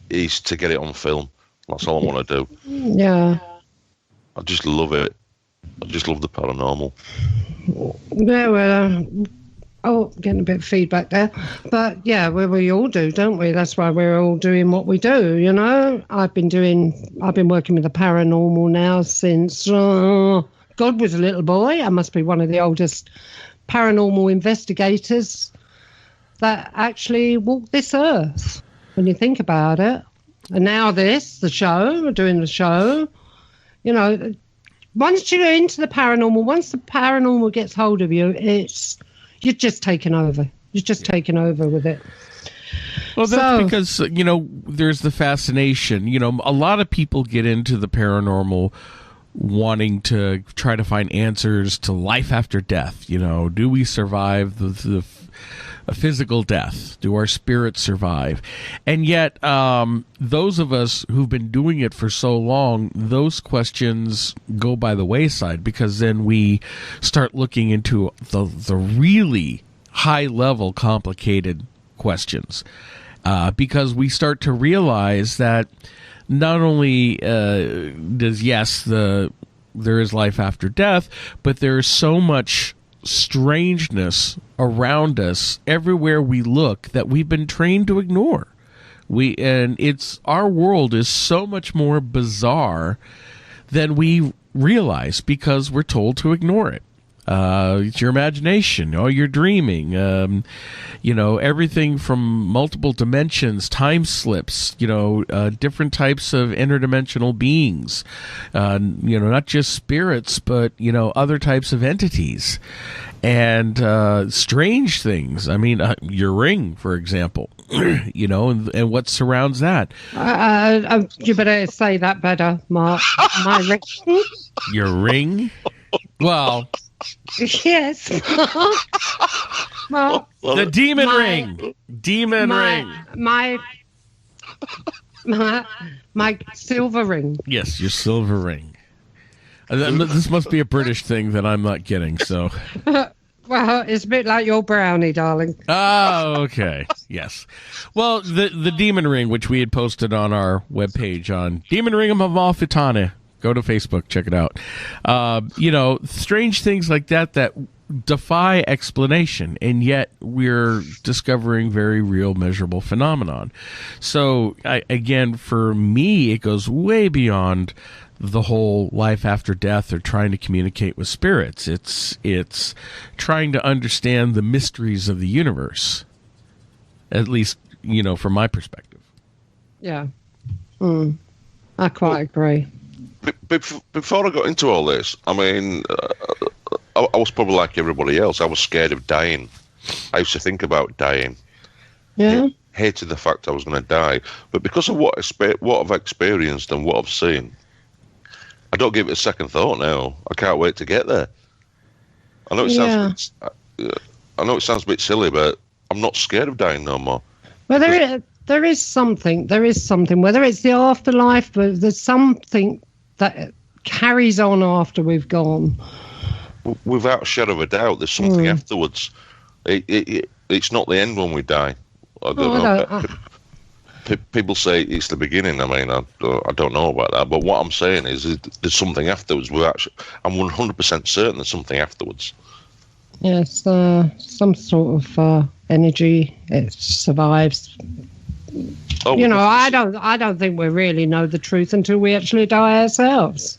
D: is to get it on film. That's all I want to do.
B: Yeah.
D: I just love it. I just love the paranormal.
B: Yeah, well... getting a bit of feedback there. But, yeah, we all do, don't we? That's why we're all doing what we do, I've been working with the paranormal now since God was a little boy. I must be one of the oldest paranormal investigators that actually walked this earth, when you think about it. And now we're doing the show. Once you're into the paranormal, once the paranormal gets hold of you, you're just taking over. You're just taking over with it.
C: Well, that's because, there's the fascination. A lot of people get into the paranormal wanting to try to find answers to life after death. Do we survive the physical death? Do our spirits survive? And yet, those of us who've been doing it for so long, those questions go by the wayside, because then we start looking into the really high-level, complicated questions, because we start to realize that not only there is life after death, but there is so much strangeness around us everywhere we look that we've been trained to ignore. Our world is so much more bizarre than we realize because we're told to ignore it. It's your imagination. You're dreaming. Everything from multiple dimensions, time slips. Different types of interdimensional beings. Not just spirits, but other types of entities, and strange things. I mean, your ring, for example. And what surrounds that.
B: You better say that better, Mark. My ring.
C: Your ring. Well.
B: Yes. Well,
C: the demon ring. Demon ring.
B: My silver ring.
C: Yes, your silver ring. This must be a British thing that I'm not getting, so.
B: Well, it's a bit like your brownie, darling.
C: Oh, okay. Yes. Well, the demon ring, which we had posted on our webpage on Demon Ring of Amalfitane. Go to Facebook, check it out. Strange things like that defy explanation, and yet we're discovering very real, measurable phenomenon. So, again, for me, it goes way beyond the whole life after death or trying to communicate with spirits. It's trying to understand the mysteries of the universe, at least, from my perspective.
B: Yeah. I quite agree.
D: Before I got into all this, I mean, I was probably like everybody else. I was scared of dying. I used to think about dying.
B: Yeah.
D: Hated the fact I was going to die. But because of what I've experienced and what I've seen, I don't give it a second thought now. I can't wait to get there. I know it sounds a bit silly, but I'm not scared of dying no more.
B: Well, there is something. Whether it's the afterlife, but there's something that carries on after we've gone.
D: Without a shadow of a doubt, there's something afterwards. It's not the end when we die. I don't know. People say it's the beginning. I mean, I don't know about that. But what I'm saying is there's something afterwards. I'm 100% certain there's something afterwards.
B: Yes, some sort of energy. It survives.
D: Oh,
B: you know, I don't think we really know the truth until we actually die ourselves.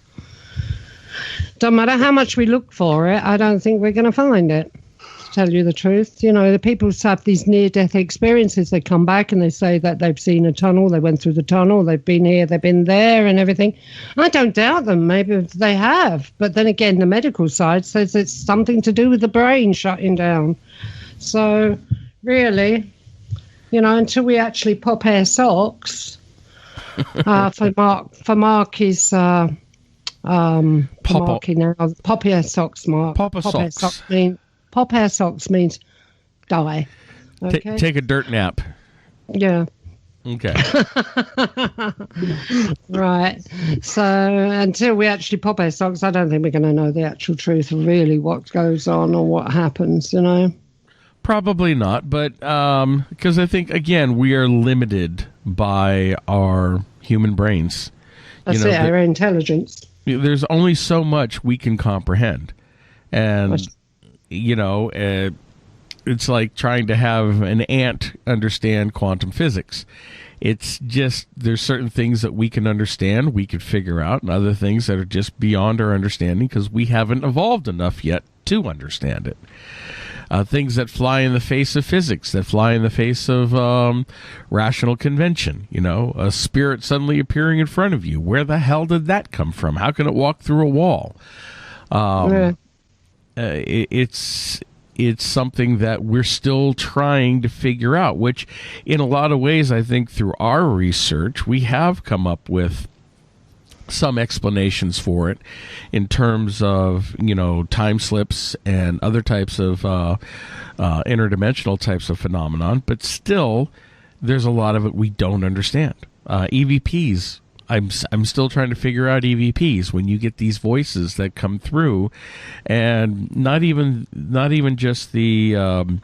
B: Don't matter how much we look for it, I don't think we're going to find it, to tell you the truth. You know, the people who have these near-death experiences, they come back and they say that they've seen a tunnel, they went through the tunnel, they've been here, they've been there and everything. I don't doubt them. Maybe they have. But then again, the medical side says it's something to do with the brain shutting down. So, really, you know, until we actually pop our socks, for Mark is... Marky now. Pop air socks, Mark.
C: Pop socks.
B: Pop air socks means die. Okay?
C: Take a dirt nap.
B: Yeah.
C: Okay.
B: Right. So until we actually pop our socks, I don't think we're going to know the actual truth of really what goes on or what happens, you know?
C: Probably not, but because I think, again, we are limited by our human brains.
B: That's our intelligence.
C: There's only so much we can comprehend. And, you know, it's like trying to have an ant understand quantum physics. It's just there's certain things that we can understand, we could figure out, and other things that are just beyond our understanding because we haven't evolved enough yet to understand it. Things that fly in the face of physics, that fly in the face of rational convention. You know, a spirit suddenly appearing in front of you. Where the hell did that come from? How can it walk through a wall? It's something that we're still trying to figure out, which in a lot of ways, I think through our research, we have come up with some explanations for it in terms of, you know, time slips and other types of interdimensional types of phenomenon, but still there's a lot of it we don't understand. EVPs, I'm still trying to figure out EVPs when you get these voices that come through, and not even just the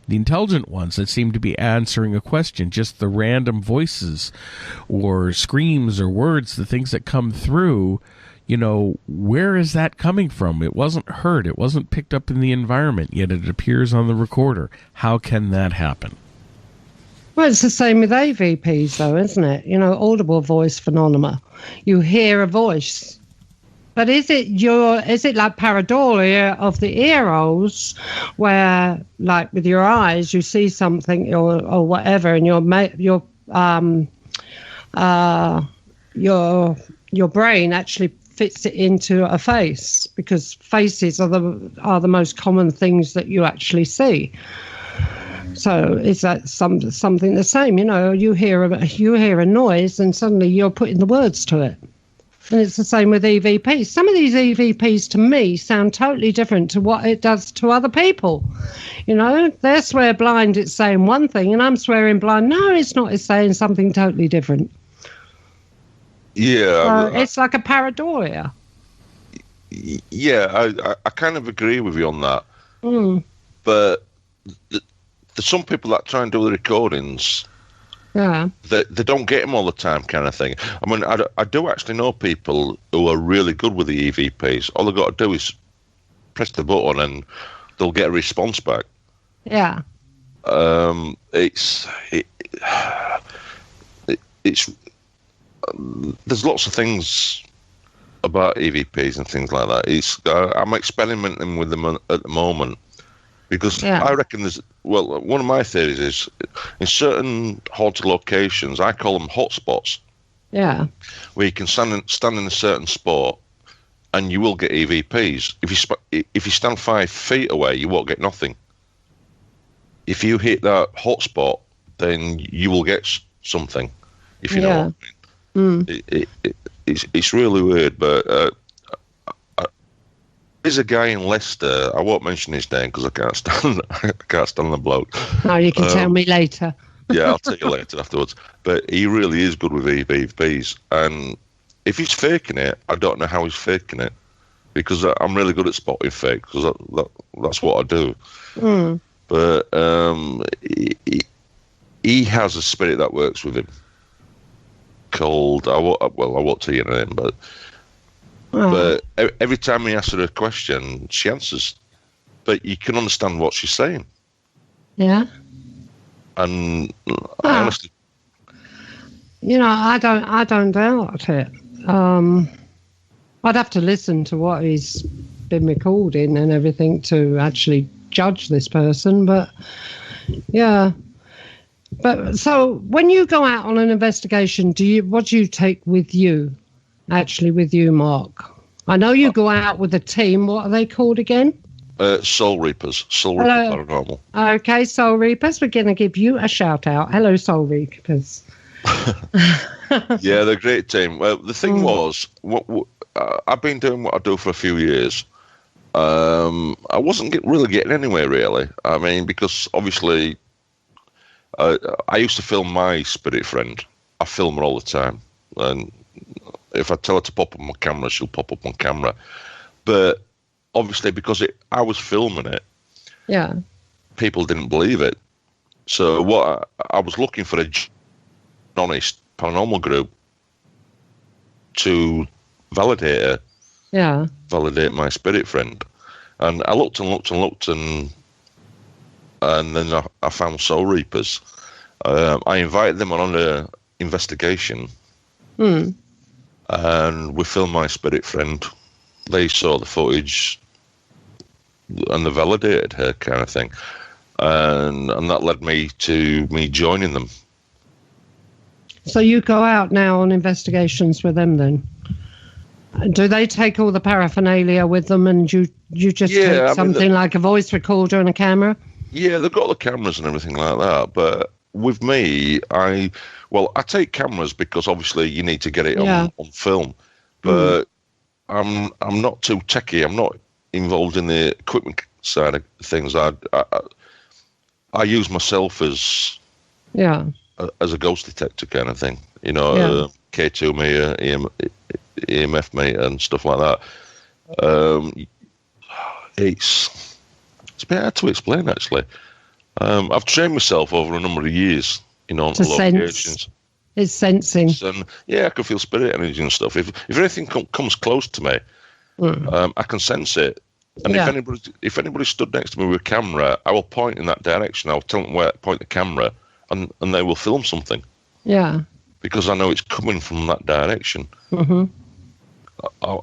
C: intelligent ones that seem to be answering a question, just the random voices or screams or words, the things that come through. You know, where is that coming from? It wasn't heard. It wasn't picked up in the environment, yet it appears on the recorder. How can that happen?
B: Well, it's the same with AVPs, though, isn't it? You know, audible voice phenomena. You hear a voice. But is it like pareidolia of the ear holes, where, like with your eyes, you see something or whatever, and your brain actually fits it into a face, because faces are the most common things that you actually see. So is that something the same? You know, you hear a noise and suddenly you're putting the words to it. And it's the same with EVPs. Some of these EVPs to me sound totally different to what it does to other people. You know, they swear blind it's saying one thing and I'm swearing blind, no, it's not, it's saying something totally different.
D: Yeah.
B: It's like a pareidolia.
D: Yeah, I kind of agree with you on that. But there's some people that try and do the recordings.
B: Yeah.
D: They don't get them all the time, kind of thing. I mean, I do actually know people who are really good with the EVPs. All they've got to do is press the button and they'll get a response back.
B: Yeah.
D: It's there's lots of things about EVPs and things like that. I'm experimenting with them at the moment. Because I reckon one of my theories is in certain haunted locations, I call them hotspots.
B: Yeah.
D: where you can stand in a certain spot, and you will get EVPs. If you stand 5 feet away, you won't get nothing. If you hit that hot spot, then you will get something. If you know what I mean. It's really weird, but there's a guy in Leicester. I won't mention his name because I can't stand the bloke.
B: Oh, you can tell me later.
D: Yeah, I'll tell you later afterwards. But he really is good with EVPs, and if he's faking it, I don't know how he's faking it, because I'm really good at spotting fake, because that's what I do. But he has a spirit that works with him called, I won't tell you the name, but every time he asks her a question, she answers, but you can understand what she's saying.
B: Yeah.
D: And I honestly,
B: I don't doubt it. I'd have to listen to what he's been recording and everything to actually judge this person, but yeah. But so when you go out on an investigation, what do you take with you? Actually, with you, Mark? I know you go out with a team. What are they called again?
D: Soul Reapers. Soul Reaper Paranormal.
B: Okay, Soul Reapers. We're going to give you a shout out. Hello, Soul Reapers.
D: Yeah, they're a great team. Well, the thing was, I've been doing what I do for a few years. I wasn't really getting anywhere, really. I mean, because obviously, I used to film my spirit friend. I film her all the time, and if I tell her to pop up on camera, she'll pop up on camera. But obviously, because I was filming it,
B: yeah,
D: people didn't believe it. So what I was looking for a honest paranormal group to validate her, validate my spirit friend. And I looked and looked and looked, and then I found Soul Reapers. I invited them on an investigation, and we filmed my spirit friend. They saw the footage, and they validated her, kind of thing. And that led me to me joining them.
B: So you go out now on investigations with them then? Do they take all the paraphernalia with them, and you just take something like a voice recorder and a camera? Yeah,
D: they've got the cameras and everything like that. But with me, I take cameras because obviously you need to get it on film. But I'm not too techie. I'm not involved in the equipment side of things. I use myself as a ghost detector kind of thing. K2 meter, EMF meter, and stuff like that. It's a bit hard to explain, actually. I've trained myself over a number of years, on locations.
B: It's sensing.
D: And I can feel spirit energy and stuff. If anything comes close to me, I can sense it. And if anybody stood next to me with a camera, I will point in that direction. I'll tell them where to point the camera, and they will film something.
B: Yeah.
D: Because I know it's coming from that direction. I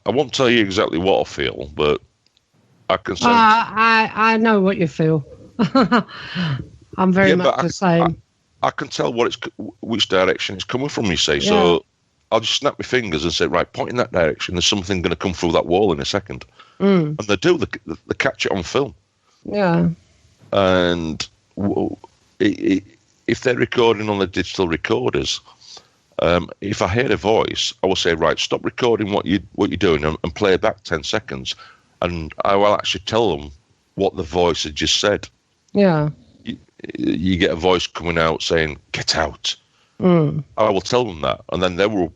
D: won't tell you exactly what I feel, but I can sense.
B: I know what you feel. I'm very much the same.
D: I can tell which direction it's coming from, you say. Yeah. So I'll just snap my fingers and say, right, point in that direction. There's something going to come through that wall in a second. And they do. They catch it on film.
B: Yeah.
D: And if they're recording on the digital recorders, if I hear a voice, I will say, right, stop recording what you're doing and play back 10 seconds. And I will actually tell them what the voice had just said.
B: Yeah.
D: You get a voice coming out saying, get out. I will tell them that. And then they will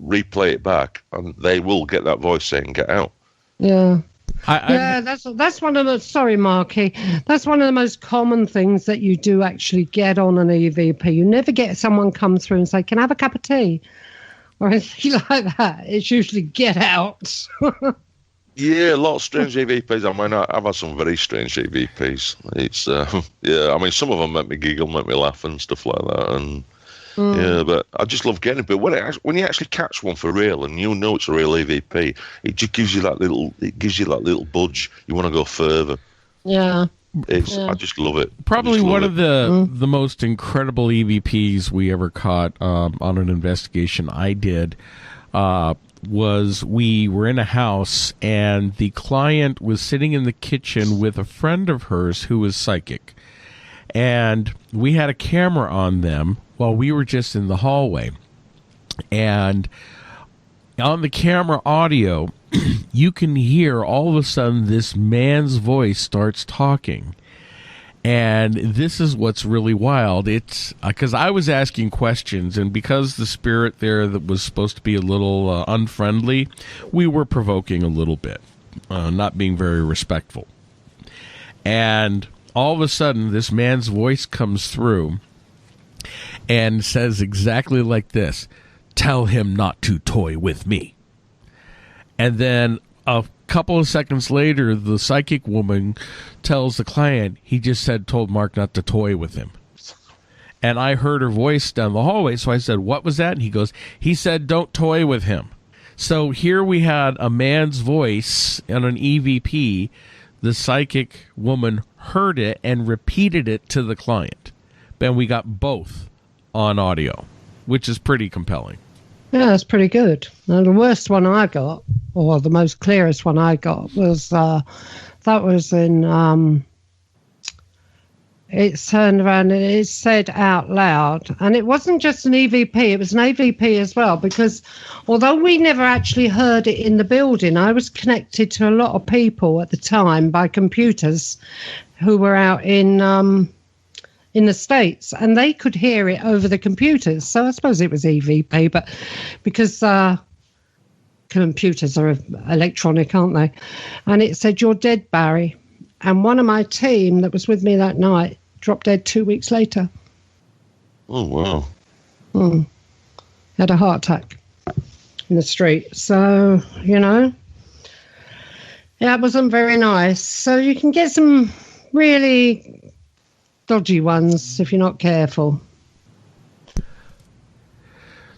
D: replay it back, and they will get that voice saying, get out.
B: Yeah. That's one of the, sorry, Marky, that's one of the most common things that you do actually get on an EVP. You never get someone come through and say, can I have a cup of tea? Or anything like that. It's usually get out.
D: Yeah, a lot of strange EVPs. I mean, I've had some very strange EVPs. It's, I mean, some of them make me giggle, make me laugh and stuff like that. And yeah, but I just love getting it. But when you actually catch one for real and you know it's a real EVP, it just gives you that little budge. You want to go further.
B: Yeah.
D: I just love it.
C: Probably one of the most incredible EVPs we ever caught on an investigation I did was we were in a house and the client was sitting in the kitchen with a friend of hers who was psychic. And we had a camera on them while we were just in the hallway. And on the camera audio, you can hear all of a sudden this man's voice starts talking. And this is what's really wild. It's because I was asking questions, and because the spirit there that was supposed to be a little unfriendly, we were provoking a little bit, not being very respectful. And all of a sudden, this man's voice comes through and says exactly like this: "Tell him not to toy with me." And then a couple of seconds later, the psychic woman tells the client, he just told Mark not to toy with him. And I heard her voice down the hallway, so I said, "What was that?" And he said, "Don't toy with him." So here we had a man's voice on an EVP. The psychic woman heard it and repeated it to the client. And we got both on audio, which is pretty compelling.
B: Yeah, that's pretty good. Now, the worst one I got, or the most clearest one I got, was that was in, it turned around and it said out loud, and it wasn't just an EVP, it was an AVP as well, because although we never actually heard it in the building, I was connected to a lot of people at the time by computers who were out in the States, and they could hear it over the computers. So I suppose it was EVP, but because computers are electronic, aren't they? And it said, "You're dead, Barry." And one of my team that was with me that night dropped dead 2 weeks later.
D: Oh, wow.
B: Had a heart attack in the street. So, yeah, it wasn't very nice. So you can get some really dodgy ones if you're not careful.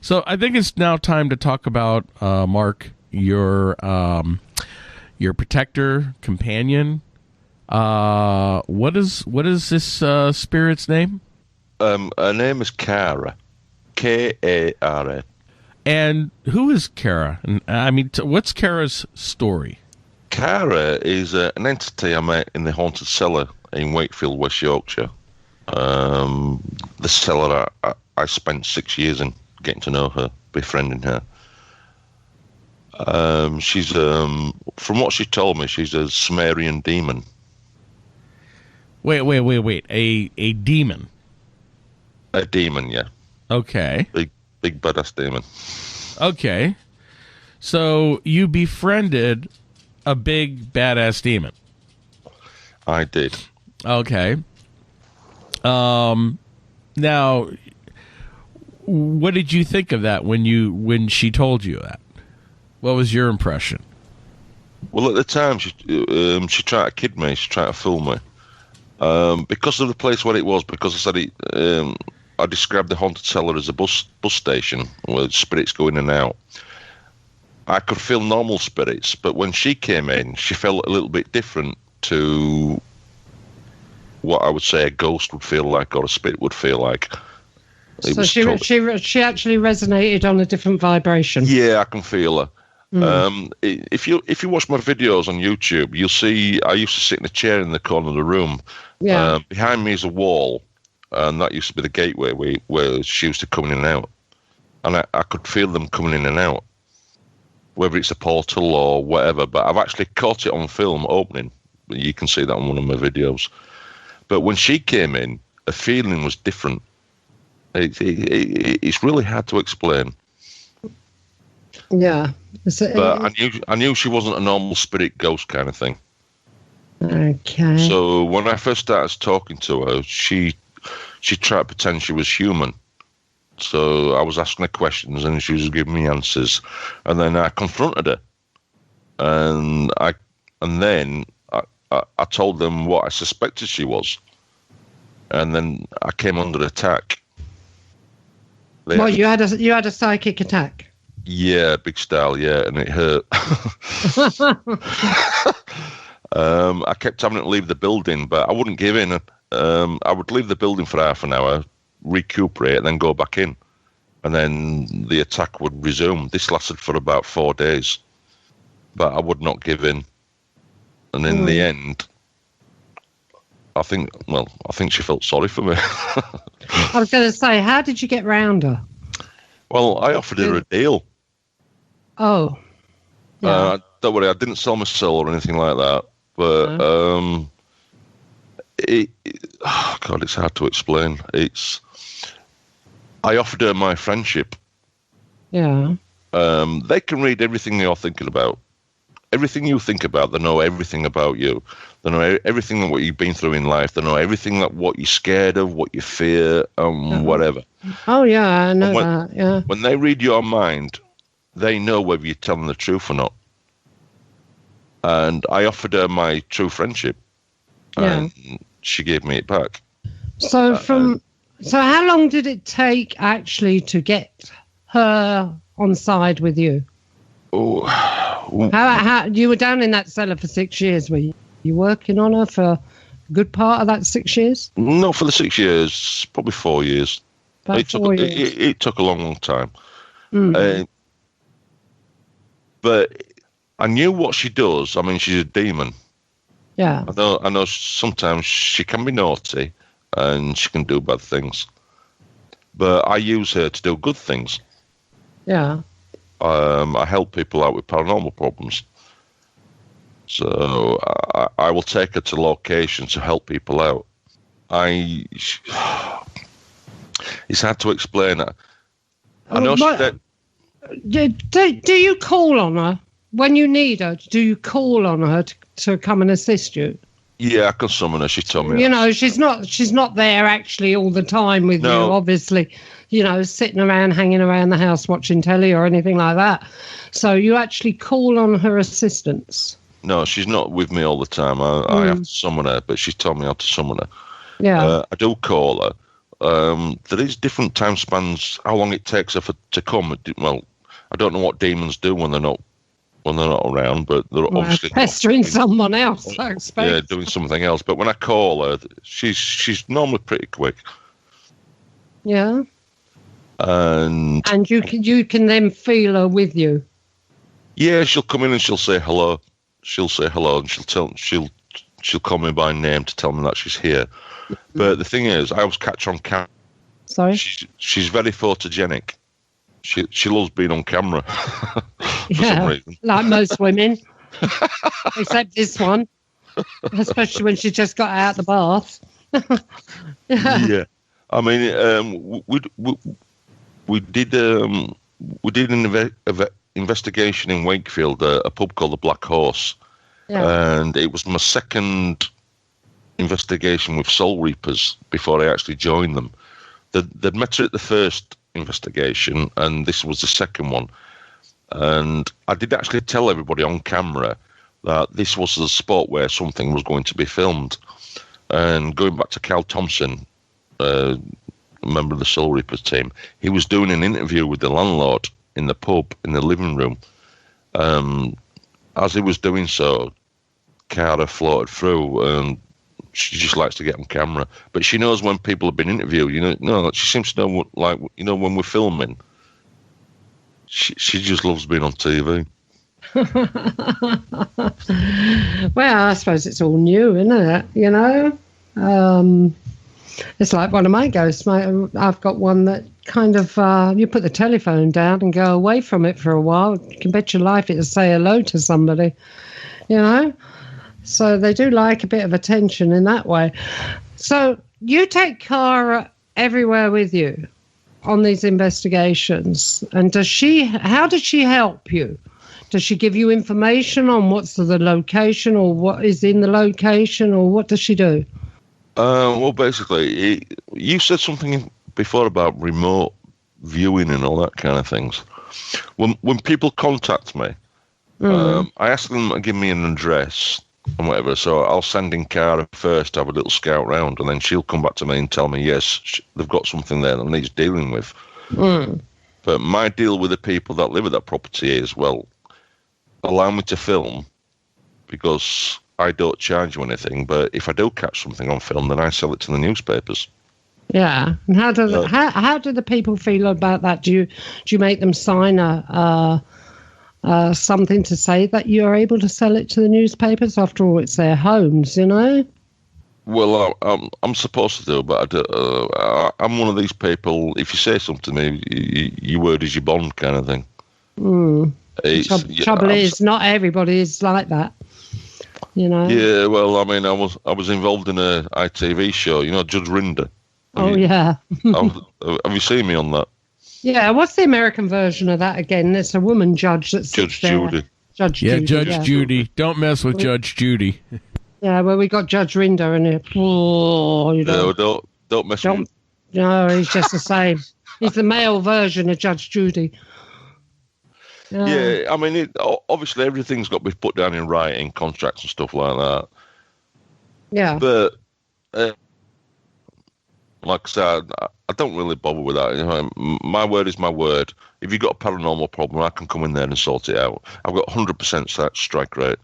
C: So I think it's now time to talk about Mark, your protector companion. What is this spirit's name?
D: Her name is Kara, Kara.
C: And who is Kara? And I mean, what's Kara's story?
D: Kara is an entity I met in the haunted cellar in Wakefield, West Yorkshire. The cellar I spent 6 years in, getting to know her, befriending her. She's from what she told me, she's a Sumerian demon.
C: Wait. A demon.
D: A demon, yeah.
C: Okay.
D: Big badass demon.
C: Okay. So you befriended a big badass demon.
D: I did.
C: Okay. Now, what did you think of that when she told you that? What was your impression?
D: Well, at the time, she tried to kid me. She tried to fool me. Because of the place where it was, because I said it, I described the haunted cellar as a bus station with spirits going in and out. I could feel normal spirits, but when she came in, she felt a little bit different to what I would say a ghost would feel like or a spirit would feel like.
B: So she actually resonated on a different vibration.
D: Yeah, I can feel her. If you watch my videos on YouTube, you'll see I used to sit in a chair in the corner of the room.
B: Yeah.
D: Behind me is a wall, and that used to be the gateway where she used to come in and out. And I could feel them coming in and out, whether it's a portal or whatever. But I've actually caught it on film opening. You can see that on one of my videos. But when she came in, the feeling was different. It's really hard to explain.
B: Yeah.
D: But I knew she wasn't a normal spirit ghost kind of thing.
B: Okay.
D: So when I first started talking to her, she tried to pretend she was human. So I was asking her questions and she was giving me answers. And then I confronted her. And then I told them what I suspected she was. And then I came under attack.
B: You had a psychic attack?
D: Yeah, big style, yeah, and it hurt. I kept having to leave the building, but I wouldn't give in. I would leave the building for half an hour, recuperate, and then go back in. And then the attack would resume. This lasted for about 4 days. But I would not give in. And in the end, I think she felt sorry for me.
B: I was going to say, how did you get round her?
D: Well, I offered her a deal.
B: Oh. Yeah.
D: Don't worry, I didn't sell my soul or anything like that. But oh God, it's hard to explain. I offered her my friendship.
B: Yeah.
D: They can read everything you're thinking about. Everything you think about, they know everything about you. They know everything that what you've been through in life. They know everything that what you're scared of, what you fear, whatever.
B: Oh, yeah, I know that, yeah.
D: When they read your mind, they know whether you're telling the truth or not. And I offered her my true friendship, and she gave me it back.
B: So so how long did it take actually to get her on side with you? How you were down in that cellar for 6 years, were you? You working on her for a good part of that 6 years?
D: No, for the 6 years, probably 4 years. It took a long time. But I knew what she does. I mean, she's a demon.
B: Yeah.
D: I know sometimes she can be naughty and she can do bad things. But I use her to do good things.
B: Yeah.
D: I help people out with paranormal problems. So I will take her to locations to help people out. It's hard to explain. I know
B: do you call on her when you need her? Do you call on her to come and assist you?
D: Yeah, I can summon her. She told me.
B: You know, she's not there actually all the time with you, obviously. You know, sitting around, hanging around the house watching telly or anything like that. So you actually call on her assistance.
D: No, she's not with me all the time. I have to summon her, but she's told me how to summon her.
B: Yeah.
D: I do call her. There is different time spans, how long it takes her to come. Well, I don't know what demons do when they're not around, but they're obviously
B: pestering someone else, I expect.
D: Yeah, doing something else. But when I call her, she's normally pretty quick.
B: Yeah.
D: And
B: you can then feel her with you.
D: Yeah, she'll come in and she'll say hello. She'll say hello, and she'll call me by name to tell me that she's here. But the thing is, I always catch her on camera.
B: Sorry?
D: She's very photogenic. She loves being on camera for some reason.
B: Like most women, except this one, especially when she just got out of the bath.
D: Yeah, I mean, we did an investigation in Wakefield, a pub called the Black Horse, and it was my second investigation with Soul Reapers before I actually joined them. They'd met her at the first investigation, and this was the second one. And I did actually tell everybody on camera that this was the spot where something was going to be filmed. And going back to Cal Thompson, a member of the Soul Reapers team, he was doing an interview with the landlord in the pub, in the living room. As he was doing so, Cara floated through, and she just likes to get on camera. But she knows when people have been interviewed. She seems to know, when we're filming. She just loves being on TV.
B: Well, I suppose it's all new, isn't it? You know? It's like one of my ghosts. I've got one that kind of, you put the telephone down and go away from it for a while. You can bet your life it'll say hello to somebody, you know? So they do like a bit of attention in that way. So you take Cara everywhere with you on these investigations. And how does she help you? Does she give you information on what's the location or what is in the location, or what does she do?
D: Well, basically, you said something before about remote viewing and all that kind of things. When people contact me, I ask them to give me an address and whatever, so I'll send in Cara first to have a little scout round, and then she'll come back to me and tell me, yes, they've got something there that needs dealing with. But my deal with the people that live at that property is, well, allow me to film, because I don't charge you anything, but if I do catch something on film, then I sell it to the newspapers.
B: Yeah. And how do the people feel about that? Do you make them sign something to say that you're able to sell it to the newspapers? After all, it's their homes, you know.
D: Well, I'm supposed to do, but I'm one of these people. If you say something to me, your word is your bond, kind of thing.
B: Trouble is, not everybody is like that. You know.
D: Yeah, well, I mean, I was involved in a ITV show. You know, Judge Rinder.
B: Yeah.
D: Have you seen me on that?
B: Yeah. What's the American version of that again? There's a woman judge that's
D: Judge Judy.
B: Judge Judy.
C: Judge Judy. Don't mess with Judge Judy.
B: Yeah, well, we got Judge Rinder and
D: don't mess with him.
B: No, he's just the same. He's the male version of Judge Judy.
D: Yeah, I mean, obviously everything's got to be put down in writing, contracts and stuff like that.
B: Yeah.
D: But, like I said, I don't really bother with that. You know, my word is my word. If you've got a paranormal problem, I can come in there and sort it out. I've got 100% strike rate.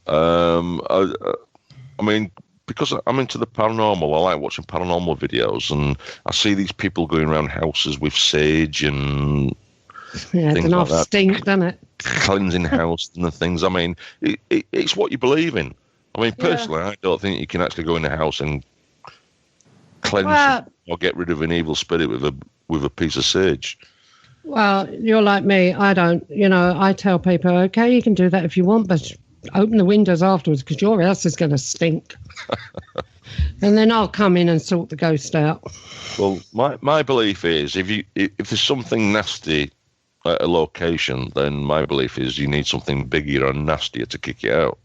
D: I mean, because I'm into the paranormal, I like watching paranormal videos, and I see these people going around houses with sage and things like that.
B: Stink, doesn't it?
D: Cleansing house and the things. I mean, it's what you believe in. I mean, personally, I don't think you can actually go in a house and cleanse or get rid of an evil spirit with a piece of sage.
B: Well, you're like me. I don't. You know, I tell people, okay, you can do that if you want, but open the windows afterwards because your house is going to stink. And then I'll come in and sort the ghost out.
D: Well, my belief is if there's something nasty at a location, then my belief is you need something bigger and nastier to kick it out.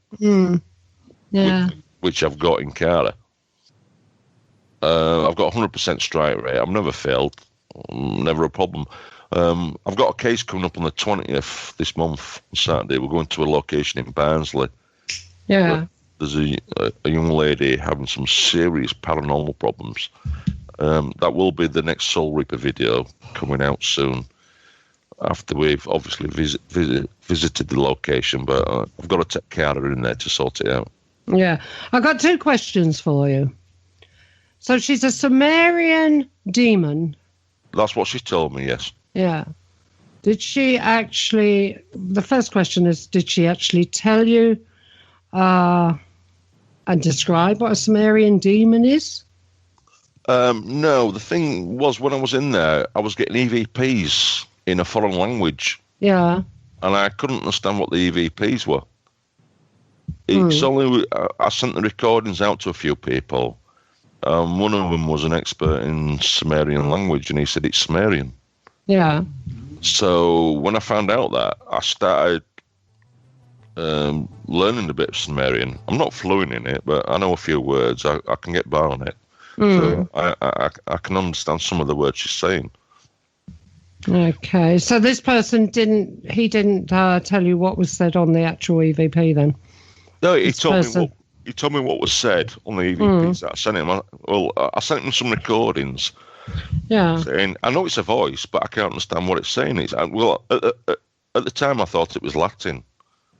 B: Yeah.
D: Which I've got in Cara. I've got 100% strike rate. I've never failed. Never a problem. I've got a case coming up on the 20th this month, Saturday. We're going to a location in Barnsley.
B: Yeah.
D: There's a young lady having some serious paranormal problems. That will be the next Soul Reaper video coming out soon, after we've obviously visited the location. But I've got to take care of her in there to sort it out.
B: Yeah. I've got two questions for you. So she's a Sumerian demon.
D: That's what she told me, yes.
B: Yeah. Did she actually, the first question is, did she actually tell you and describe what a Sumerian demon is?
D: No, the thing was, when I was in there, I was getting EVPs in a foreign language.
B: Yeah.
D: And I couldn't understand what the EVPs were. It's only, I sent the recordings out to a few people. One of them was an expert in Sumerian language, and he said it's Sumerian.
B: Yeah.
D: So when I found out that, I started learning a bit of Sumerian. I'm not fluent in it, but I know a few words. I can get by on it. So I can understand some of the words she's saying.
B: Okay. So this person didn't tell you what was said on the actual EVP then?
D: No, he told me what was said on the EVPs that I sent him. I sent him some recordings.
B: Yeah.
D: Saying, I know it's a voice, but I can't understand what it's saying. At the time I thought it was Latin,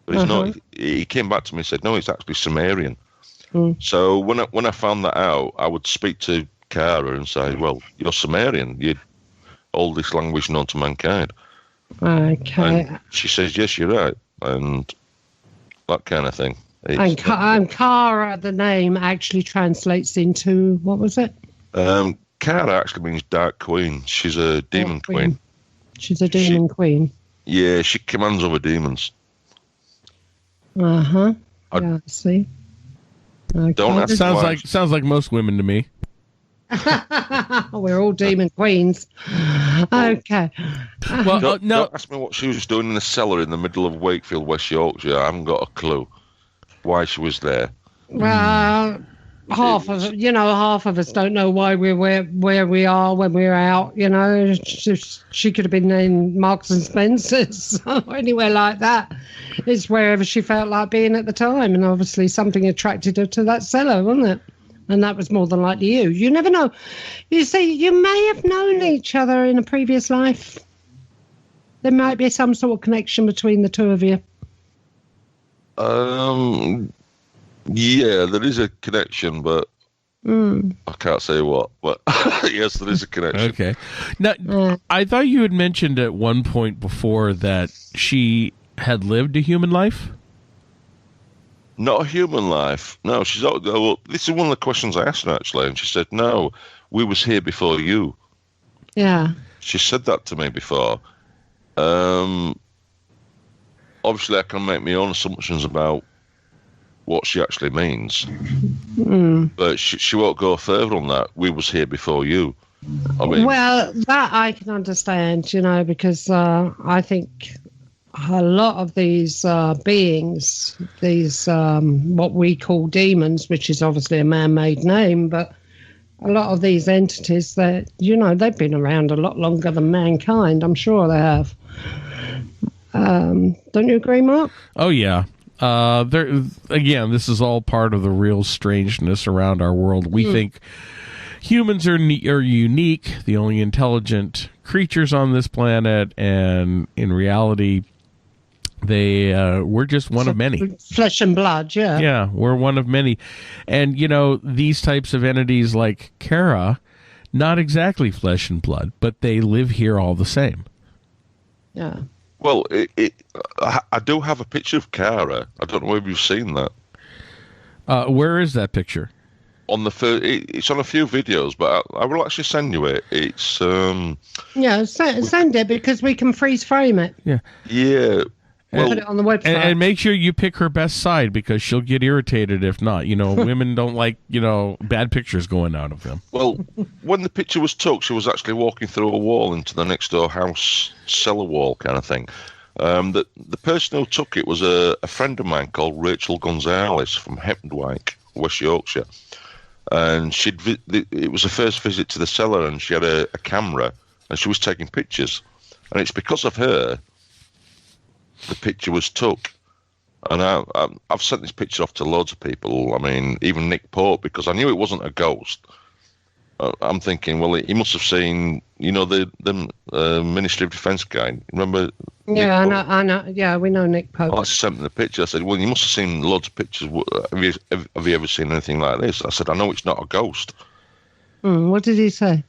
D: but it's not. He came back to me and said, no, it's actually Sumerian. So when I found that out, I would speak to Cara and say, well, you're Sumerian. You're oldest language known to mankind.
B: Okay.
D: And she says, yes, you're right. And that kind of thing.
B: And Cara, the name, actually translates into, what was it?
D: Cara actually means Dark Queen. She's a demon queen.
B: She's a demon queen.
D: Yeah, she commands over demons.
B: Yeah, I see. Okay.
D: Don't
C: sounds like most women to me.
B: We're all demon queens. Okay.
C: Well,
D: don't ask me what she was doing in the cellar in the middle of Wakefield, West Yorkshire. I haven't got a clue why she was there.
B: Well, half of us don't know why we're where we are when we're out. You know, she could have been in Marks and Spencer's or anywhere like that. It's wherever she felt like being at the time, and obviously something attracted her to that cellar, wasn't it? And that was more than likely you. You never know. You see, you may have known each other in a previous life. There might be some sort of connection between the two of you.
D: Yeah, there is a connection, but I can't say what. But yes, there is a connection.
C: Okay. Now, I thought you had mentioned at one point before that she had lived a human life.
D: Not a human life. No, she's. Well, this is one of the questions I asked her actually, and she said, "No, we was here before you."
B: Yeah.
D: She said that to me before. Obviously, I can make my own assumptions about what she actually means, but she won't go further on that. We was here before you. I mean,
B: Well, that I can understand, because I think a lot of these beings, these what we call demons, which is obviously a man-made name, but a lot of these entities, that they've been around a lot longer than mankind. I'm sure they have. Don't you agree, Mark?
C: Oh yeah. Again, this is all part of the real strangeness around our world. We think humans are unique, the only intelligent creatures on this planet, and in reality, we're just one of many.
B: Flesh and blood, yeah.
C: Yeah, we're one of many. And, these types of entities like Kara, not exactly flesh and blood, but they live here all the same.
B: Yeah.
D: well, I do have a picture of Kara. I don't know if you've seen that.
C: Where is that picture?
D: On the it's on a few videos, but I will actually send you it. It's
B: Yeah, send it because we can freeze frame it.
D: yeah. Well,
B: Put it on the website.
C: And make sure you pick her best side because she'll get irritated if not. Women don't like, bad pictures going out of them.
D: well, when the picture was took, she was actually walking through a wall into the next door house cellar wall kind of thing. The person who took it was a friend of mine called Rachel Gonzalez from Heptwike, West Yorkshire. And it was her first visit to the cellar, and she had a camera, and she was taking pictures. And it's because of her the picture was took. And I've sent this picture off to loads of people. I mean, even Nick Pope, because I knew it wasn't a ghost. I'm thinking, well, he must have seen, the Ministry of Defence guy. Remember?
B: Yeah, I know. Yeah, we know Nick Pope.
D: I sent him the picture. I said, well, you must have seen loads of pictures. Have you ever seen anything like this? I said, I know it's not a ghost.
B: What did he say?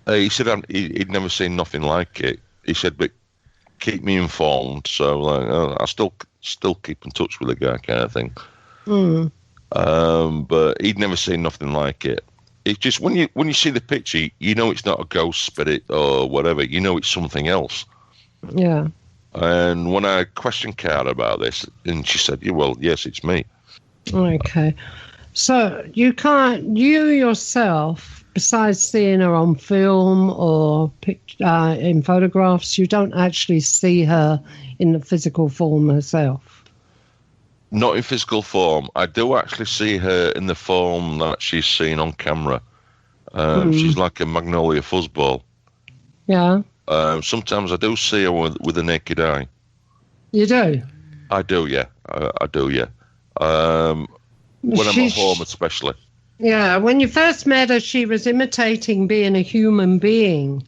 D: He said he'd never seen nothing like it. He said, but keep me informed. So I still keep in touch with the guy, kind of thing. But he'd never seen nothing like it. It's just when you see the picture, it's not a ghost spirit or whatever. It's something else.
B: Yeah.
D: And when I questioned Cara about this, and she said, well, yes, it's me.
B: Okay. So you yourself, besides seeing her on film or in photographs, you don't actually see her in the physical form herself?
D: Not in physical form. I do actually see her in the form that she's seen on camera. She's like a magnolia fuzzball.
B: Yeah.
D: Sometimes I do see her with the naked eye.
B: You do?
D: I do, yeah. I do, yeah. When I'm at home, especially.
B: Yeah, when you first met her, she was imitating being a human being.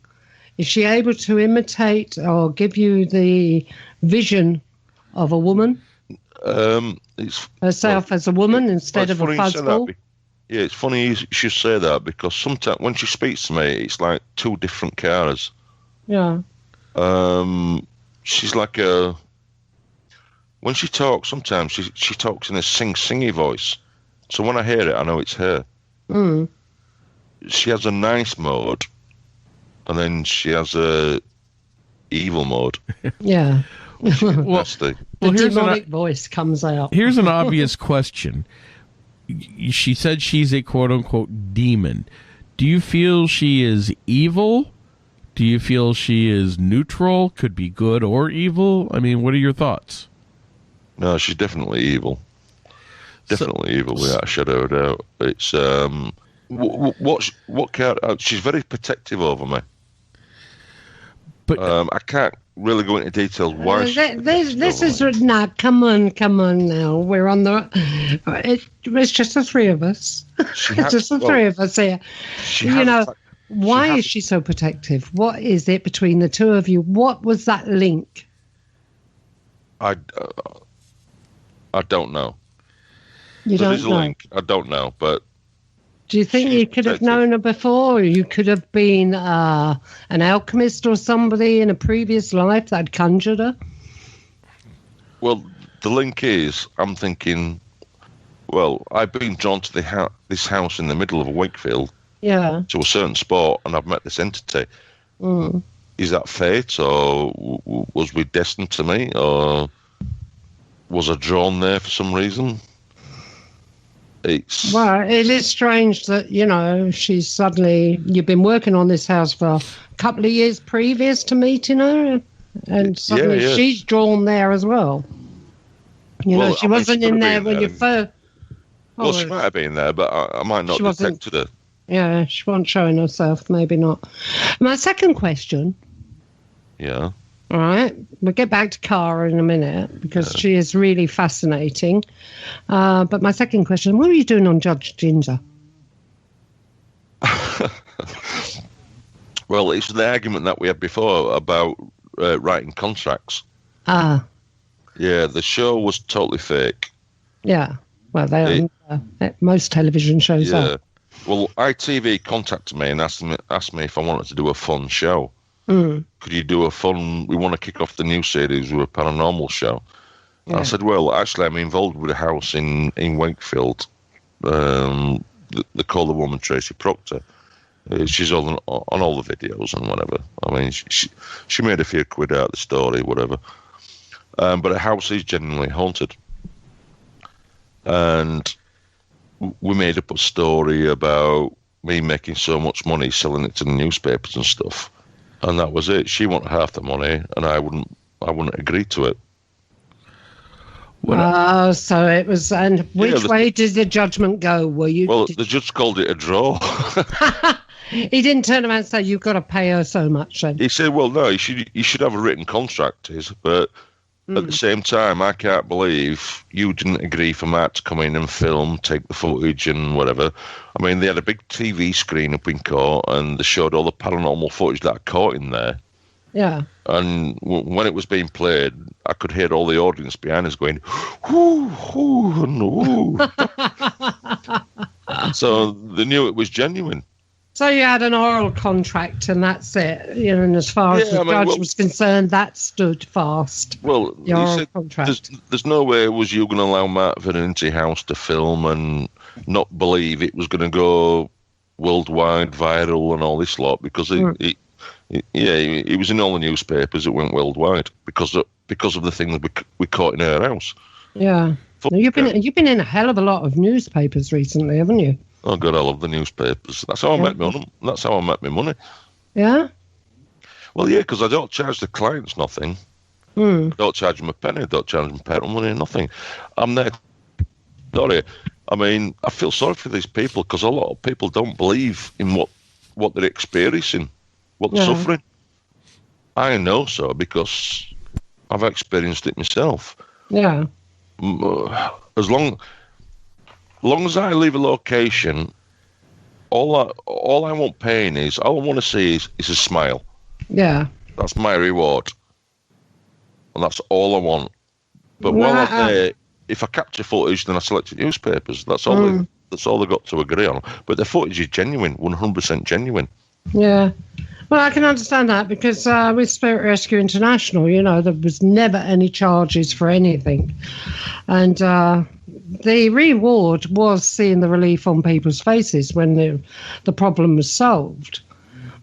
B: Is she able to imitate or give you the vision of a woman? Herself as a woman instead of a fuzzball?
D: Yeah, it's funny you should say that because sometimes when she speaks to me, it's like two different Caras.
B: Yeah.
D: She's like when she talks, sometimes she talks in a singy voice. So when I hear it, I know it's her. She has a nice mode, and then she has a evil mode.
B: Yeah.
D: Nasty.
B: The demonic voice comes out.
C: Here's an obvious question. She said she's a quote-unquote demon. Do you feel she is evil? Do you feel she is neutral? Could be good or evil? I mean, what are your thoughts?
D: No, she's definitely evil. Definitely evil, without a shadow of a doubt. It's what character? She's very protective over me. But I can't really go into details why.
B: This is now. Come on now. We're on the. It's just the three of us. It's just the three of us here. Why is she so protective? What is it between the two of you? What was that link?
D: I don't know.
B: You
D: There
B: don't
D: is a
B: know.
D: link. I don't know, but
B: Do you think
D: she's
B: you could have
D: protected.
B: known her before? Or you could have been an alchemist or somebody in a previous life that had conjured her?
D: Well, the link is, I'm thinking, well, I've been drawn to this house in the middle of a Wakefield
B: Yeah.
D: to a certain spot, and I've met this entity.
B: Mm.
D: Is that fate, or was we destined to meet, or was I drawn there for some reason? It's
B: Well, it is strange that, she's suddenly, you've been working on this house for a couple of years previous to meeting her, and suddenly
D: yeah.
B: she's drawn there as well.
D: Well,
B: She
D: I mean,
B: wasn't
D: she could
B: in
D: have
B: there
D: been
B: when you
D: there.
B: first.
D: Well, she might have been there, but I might not
B: She
D: have
B: wasn't-
D: detected her.
B: Yeah, she wasn't showing herself, maybe not. My second question,
D: Yeah.
B: all right, we'll get back to Cara in a minute because she is really fascinating. But my second question, what were you doing on Judge Ginger?
D: Well, it's the argument that we had before about writing contracts.
B: Ah,
D: Yeah, the show was totally fake.
B: yeah. Well, most television shows
D: Yeah.
B: are.
D: Well, ITV contacted me and asked me if I wanted to do a fun show.
B: Mm.
D: Could you do we want to kick off the new series with a paranormal show.
B: Yeah.
D: I said, well, actually, I'm involved with a house in Wakefield. They call the woman Tracy Proctor. She's on all the videos and whatever. I mean, she made a few quid out of the story, whatever. But the house is genuinely haunted. And we made up a story about me making so much money selling it to the newspapers and stuff. And that was it. She wanted half the money, and I wouldn't agree to it.
B: So it was. And which way did the judgment go?
D: Well, the judge called it a draw.
B: He didn't turn around and say you've got to pay her so much. Then
D: He said, "Well, no, you should have a written contract, but at the same time, I can't believe you didn't agree for Matt to come in and film, take the footage and whatever. I mean, they had a big TV screen up in court, and they showed all the paranormal footage that I caught in there.
B: yeah,
D: And when it was being played, I could hear all the audience behind us going, whoo, whoo, and whoo." So they knew it was genuine.
B: so you had an oral contract, and that's it. And as far as the judge was concerned, that stood fast.
D: Well,
B: Your
D: he
B: oral
D: said,
B: contract.
D: there's no way was you going to allow Mark Vernon into your house to film and not believe it was going to go worldwide viral and all this lot, because it was in all the newspapers. It went worldwide because of the thing that we caught in our house.
B: Yeah, you've been in a hell of a lot of newspapers recently, haven't you?
D: Oh God, I love the newspapers. That's how I met my money. That's how I met my money.
B: Yeah.
D: Well, yeah, because I don't charge the clients nothing. I don't charge them a penny. I don't charge them petrol money, nothing. I'm there. Sorry. I mean, I feel sorry for these people because a lot of people don't believe in what they're experiencing, what they're suffering. I know so because I've experienced it myself.
B: Yeah.
D: As long as I leave a location, all I want paying is, all I want to see is a smile.
B: Yeah.
D: That's my reward. And that's all I want. But while I'm there, if I capture footage, then I select newspapers. That's all that's all they've got to agree on. But the footage is genuine, 100% genuine.
B: Yeah. Well, I can understand that because with Spirit Rescue International, there was never any charges for anything. And the reward was seeing the relief on people's faces when the problem was solved.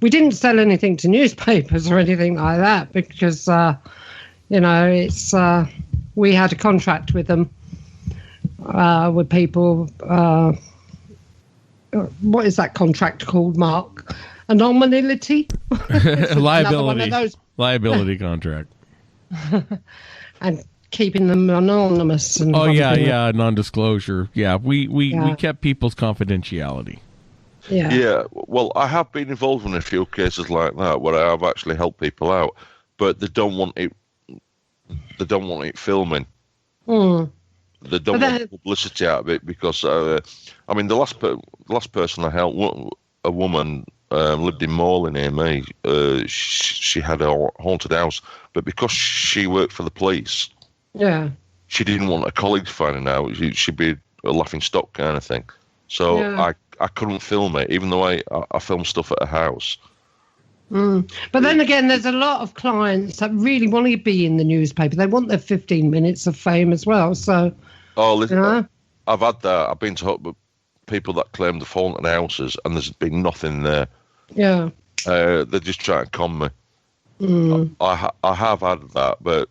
B: We didn't sell anything to newspapers or anything like that because, it's we had a contract with them, with people. What is that contract called, Mark? Anomaly?
C: Liability contract.
B: And keeping them anonymous. And
C: non-disclosure. Yeah, we kept people's confidentiality.
B: Yeah.
D: Well, I have been involved in a few cases like that where I have actually helped people out, but they don't want it. They don't want it filming. They don't want publicity out of it because, the last person I helped, a woman lived in Morley near me. She had a haunted house, but because she worked for the police, she didn't want her colleagues finding out. She'd be a laughing stock kind of thing. So I couldn't film it, even though I filmed stuff at a house.
B: But then again, there's a lot of clients that really want to be in the newspaper. They want their 15 minutes of fame as well. So,
D: listen,
B: you know?
D: I've had that. I've been to people that claim they've fallen in houses and there's been nothing there.
B: Yeah.
D: They're just trying to con me. I have had that, but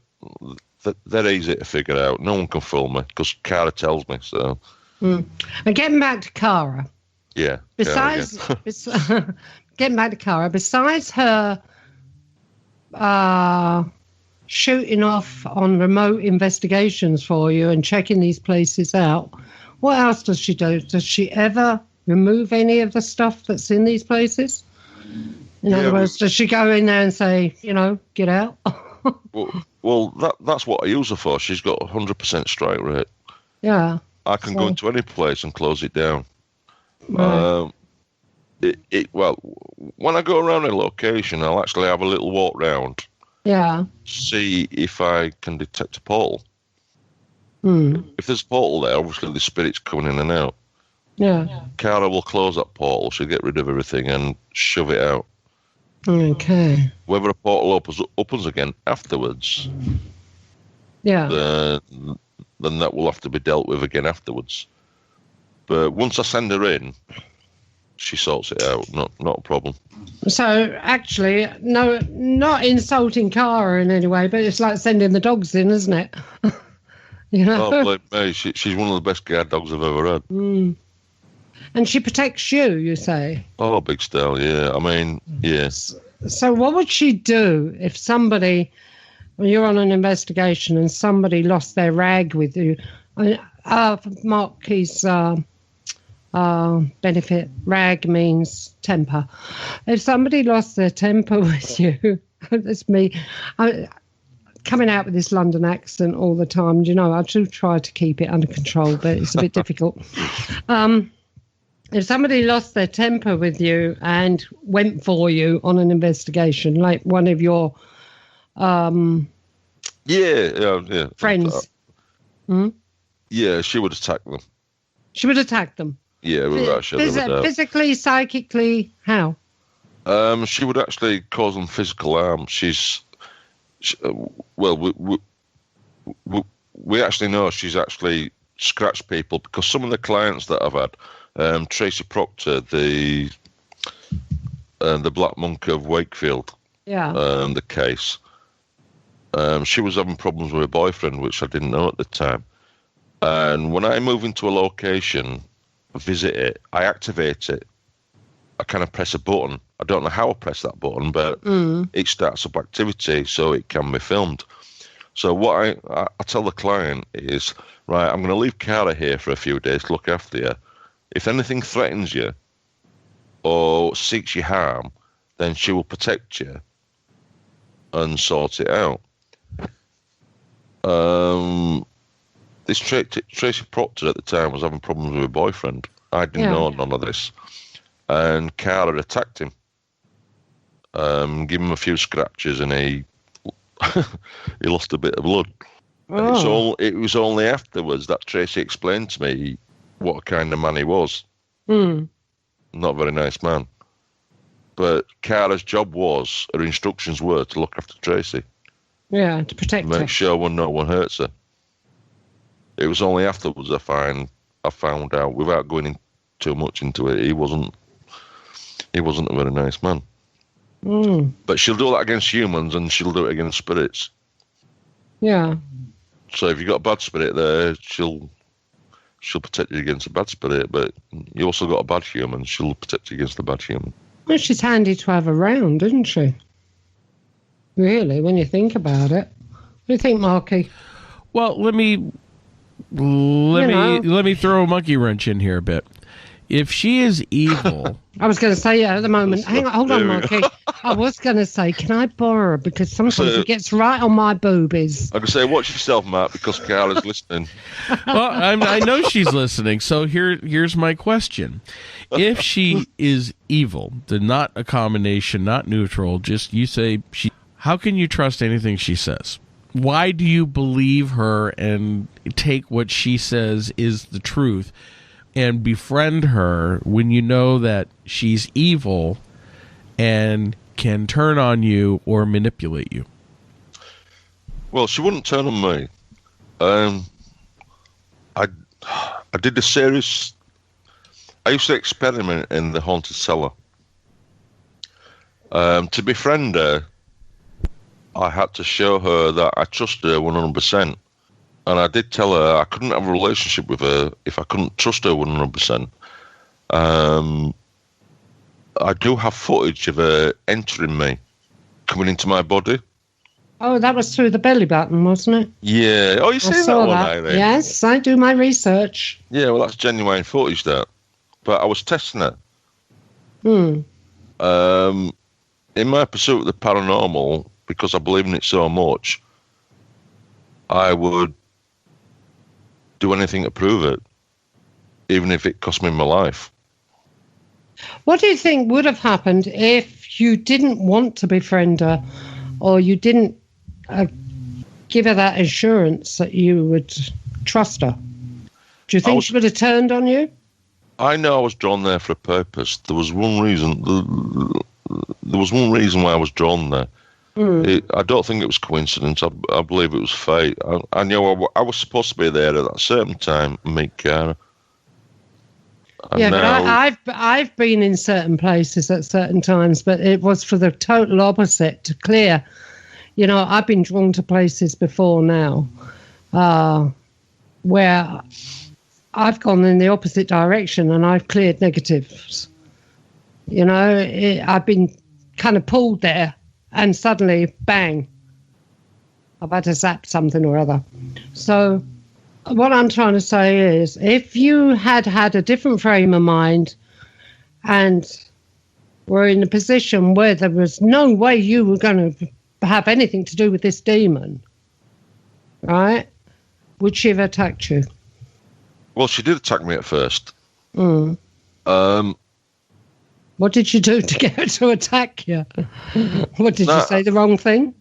D: they're easy to figure out. No one can fool me because Cara tells me so.
B: And getting back to Cara.
D: Yeah.
B: Besides, getting back to Cara, besides her shooting off on remote investigations for you and checking these places out, what else does she do? Does she ever remove any of the stuff that's in these places? In other words, does she go in there and say, get out?
D: well, that's what I use her for. She's got 100% strike rate.
B: Yeah.
D: I can go into any place and close it down.
B: Right.
D: Well, when I go around a location, I'll actually have a little walk round.
B: Yeah.
D: See if I can detect a portal. If there's a portal there, obviously the spirit's coming in and out.
B: Yeah.
D: Cara will close that portal. She'll get rid of everything and shove it out.
B: Okay.
D: Whether a portal opens again afterwards,
B: yeah,
D: then that will have to be dealt with again afterwards. But once I send her in, she sorts it out. Not a problem.
B: So actually, no, not insulting Cara in any way, but it's like sending the dogs in, isn't it?
D: Oh, believe me, she's one of the best guard dogs I've ever had.
B: And she protects you say?
D: Oh, big style, yeah. I mean, yes.
B: So what would she do if somebody, when you're on an investigation and somebody lost their rag with you? Mark, he's benefit, rag means temper. If somebody lost their temper with you, that's me. Coming out with this London accent all the time, I do try to keep it under control, but it's a bit difficult. If somebody lost their temper with you and went for you on an investigation, like one of your friends.
D: Yeah, she would attack them.
B: She would attack them?
D: Yeah, without
B: physically, psychically, how?
D: She would actually cause them physical harm. We actually know she's actually scratched people because some of the clients that I've had, Tracy Proctor, the Black Monk of Wakefield, the case, she was having problems with her boyfriend, which I didn't know at the time. And when I move into a location, visit it, I activate it. I kind of press a button. I don't know how I press that button, but it starts up activity so it can be filmed. So what I tell the client is, right, I'm going to leave Cara here for a few days to look after you. If anything threatens you or seeks you harm, then she will protect you and sort it out. This Tracy Proctor at the time was having problems with her boyfriend. I didn't know none of this. And Cara attacked him, gave him a few scratches, and he lost a bit of blood. Oh. It was only afterwards that Tracy explained to me what kind of man he was. Not a very nice man. But Cara's job her instructions were to look after Tracy.
B: Yeah, to protect her.
D: Make sure no one hurts her. It was only afterwards I found out, without going in too much into it, he wasn't a very nice man. But she'll do that against humans and she'll do it against spirits.
B: Yeah.
D: So if you've got a bad spirit there, she'll protect you against a bad spirit, but you also got a bad human, she'll protect you against the bad human.
B: Well, she's handy to have around, isn't she? Really, when you think about it. What do you think, Marky?
C: Well, let me throw a monkey wrench in here a bit. If she is evil...
B: I was going to say, at the moment... Hang on, hold on, Marky. I was going to say, can I borrow her? Because sometimes it gets right on my boobies.
D: I can say, watch yourself, Mark, because Carla's listening.
C: Well, I know she's listening, so here's my question. If she is evil, then not a combination, not neutral, just you say... how can you trust anything she says? why do you believe her and take what she says is the truth and befriend her when you know that she's evil and can turn on you or manipulate you?
D: Well, she wouldn't turn on me. I did a series. I used to experiment in the haunted cellar. To befriend her, I had to show her that I trusted her 100%. And I did tell her I couldn't have a relationship with her if I couldn't trust her 100%. I do have footage of her entering me, coming into my body.
B: Oh, that was through the belly button, wasn't it?
D: Yeah. Oh, you seen that one, Irene?
B: Yes, I do my research.
D: Yeah, well, that's genuine footage, that. But I was testing it. In my pursuit of the paranormal, because I believe in it so much, I would do anything to prove it, even if it cost me my life.
B: What do you think would have happened if you didn't want to befriend her, or you didn't give her that assurance that you would trust her? Do you think she would have turned on you?
D: I know I was drawn there for a purpose. There was one reason. There was one reason why I was drawn there. I don't think it was coincidence. I believe it was fate. I know I was supposed to be there at that certain time and meet Cara.
B: Yeah, but I've been in certain places at certain times, but it was for the total opposite, to clear. You know, I've been drawn to places before now where I've gone in the opposite direction and I've cleared negatives. You know, I've been kind of pulled there and suddenly, bang, I've had to zap something or other. So what I'm trying to say is, if you had a different frame of mind and were in a position where there was no way you were going to have anything to do with this demon, right, would she have attacked you?
D: Well, she did attack me at first.
B: What did you do to get her to attack you? What, did you say the wrong thing?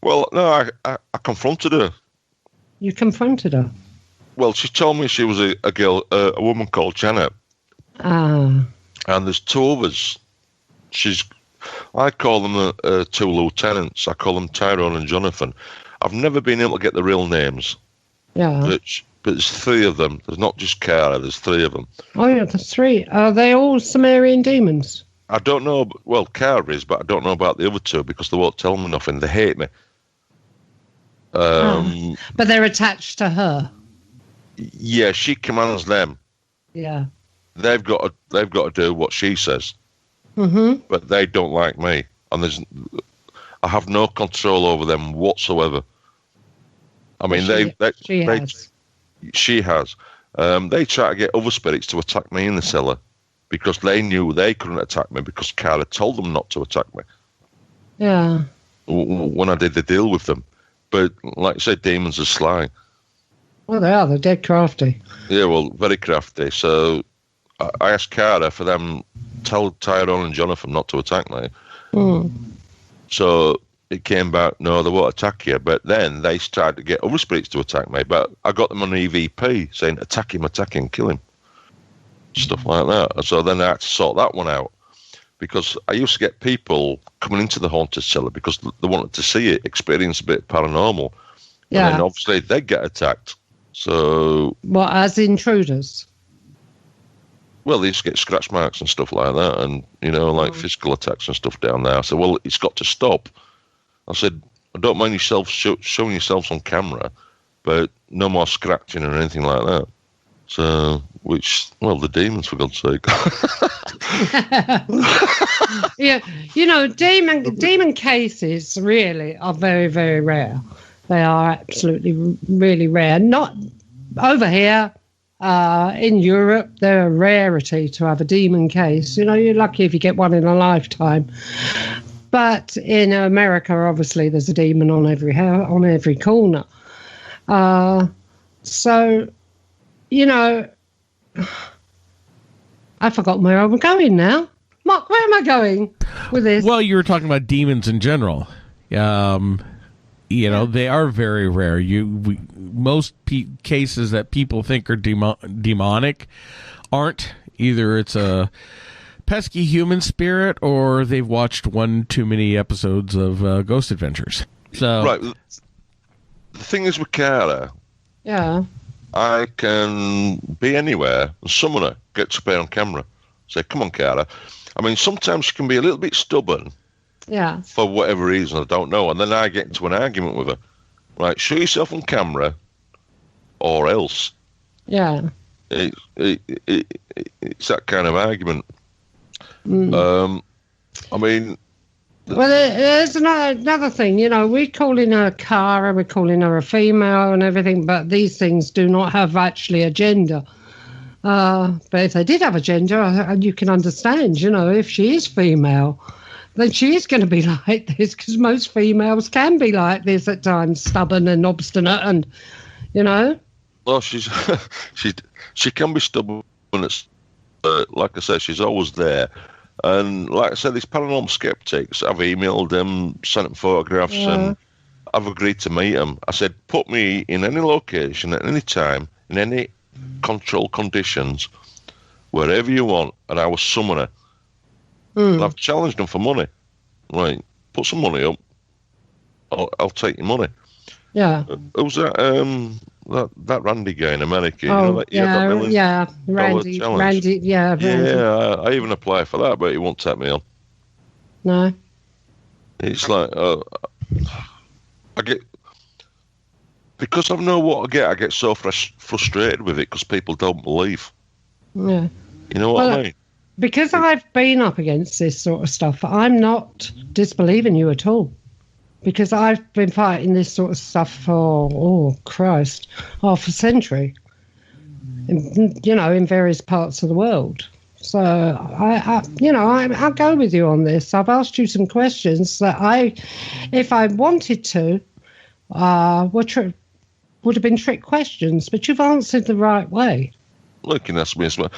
D: Well, no, I confronted her.
B: You confronted her?
D: Well, she told me she was a woman called Janet.
B: Ah.
D: And there's two of us. I call them two lieutenants. I call them Tyrone and Jonathan. I've never been able to get the real names.
B: Yeah.
D: But there's three of them. There's not just Cara, there's three of them.
B: Oh, yeah, there's three. Are they all Sumerian demons?
D: I don't know. Well, Cara is, but I don't know about the other two because they won't tell me nothing. They hate me.
B: But they're attached to her.
D: Yeah, she commands them.
B: Yeah.
D: They've got to do what she says. But they don't like me. And I have no control over them whatsoever. I mean, she has. They try to get other spirits to attack me in the cellar because they knew they couldn't attack me because Cara told them not to attack me.
B: Yeah.
D: When I did the deal with them. But like I said, demons are sly.
B: Well, they are. They're dead crafty.
D: Yeah, well, very crafty. So I asked Cara for them, tell Tyrone and Jonathan not to attack me. So it came back, no, they won't attack you. But then they tried to get other spirits to attack me. But I got them on EVP saying, attack him, kill him. Stuff like that. So then I had to sort that one out. Because I used to get people coming into the haunted cellar because they wanted to see it, experience a bit paranormal. Yeah. And then obviously they get attacked. So.
B: What, as intruders?
D: Well, they used to get scratch marks and stuff like that, and, you know, like physical attacks and stuff down there. I said, well, it's got to stop. I said, I don't mind yourself showing yourselves on camera, but no more scratching or anything like that. So, the demons, for God's sake.
B: Yeah, you know, demon cases really are very, very rare. They are absolutely really rare. Not over here. In Europe, they're a rarity to have a demon case. You know, you're lucky if you get one in a lifetime. But in America, obviously, there's a demon on every corner. So, you know, I forgot where I'm going now. Mark, where am I going with this?
C: Well, you were talking about demons in general. You know, they are very rare. Most cases that people think are demonic aren't. Either it's a pesky human spirit or they've watched one too many episodes of Ghost Adventures. So,
D: right. The thing is with Cara,
B: Yeah.
D: I can be anywhere and summon her, get to be on camera, say, come on, Cara. I mean, sometimes she can be a little bit stubborn.
B: Yeah.
D: For whatever reason, I don't know. And then I get into an argument with her. Like, show yourself on camera or else.
B: Yeah.
D: It's that kind of argument. I mean...
B: Well, there's another thing. You know, we're calling her Cara, we're calling her a female and everything, but these things do not have actually a gender. But if they did have a gender, you can understand, you know, if she is female, then she is going to be like this, because most females can be like this at times, stubborn and obstinate, and, you know.
D: Well, she can be stubborn. It's, like I said, she's always there. And like I said, these paranormal skeptics, I've emailed them, sent them photographs, and I've agreed to meet them. I said, put me in any location at any time, in any controlled conditions, wherever you want, and I will summon her. And I've challenged them for money. Like, put some money up, I'll take your money.
B: Yeah.
D: Who's that? That Randy guy in America.
B: Oh,
D: you know,
B: yeah, Randy, yeah. Randy.
D: Yeah, I even applied for that, but he won't take me on.
B: No.
D: It's like, I get, because I know what I get so frustrated with it because people don't believe.
B: Yeah.
D: You know what I mean?
B: Because I've been up against this sort of stuff, I'm not disbelieving you at all. Because I've been fighting this sort of stuff for, half a century, in various parts of the world. So, I'll go with you on this. I've asked you some questions that if I wanted to, would have been trick questions, but you've answered the right way.
D: Look, you can ask me as well.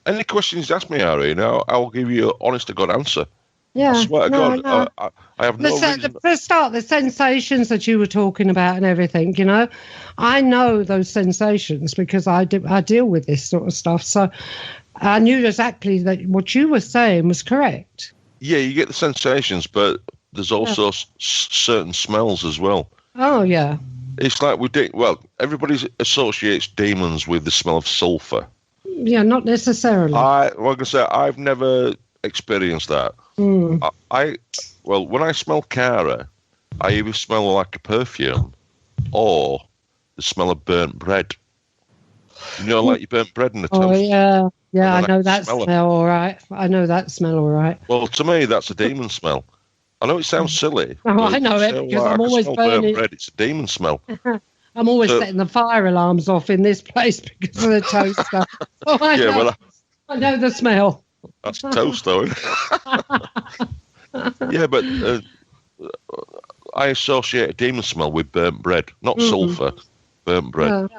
D: Any questions you ask me, Irene, I'll give you an honest-to-God answer.
B: Yeah,
D: I swear to God, I have no reason.
B: For a start, the sensations that you were talking about and everything, you know, I know those sensations because I deal with this sort of stuff. So I knew exactly that what you were saying was correct.
D: Yeah, you get the sensations, but there's also certain smells as well.
B: Oh, yeah.
D: It's like everybody associates demons with the smell of sulfur.
B: Yeah, not necessarily.
D: Like I said, I've never experienced that. When I smell Cara, I either smell like a perfume or the smell of burnt bread. You know, like you burnt bread in the toast.
B: Oh, yeah. Yeah, I know that smell all right. Well,
D: to me, that's a demon smell. I know it sounds silly.
B: Oh, I know it because I'm always burning
D: bread. It's a demon smell.
B: I'm always setting the fire alarms off in this place because of the toaster. Oh, I know the smell.
D: That's toast, though. Yeah, but I associate a demon smell with burnt bread, not sulfur. Burnt bread, and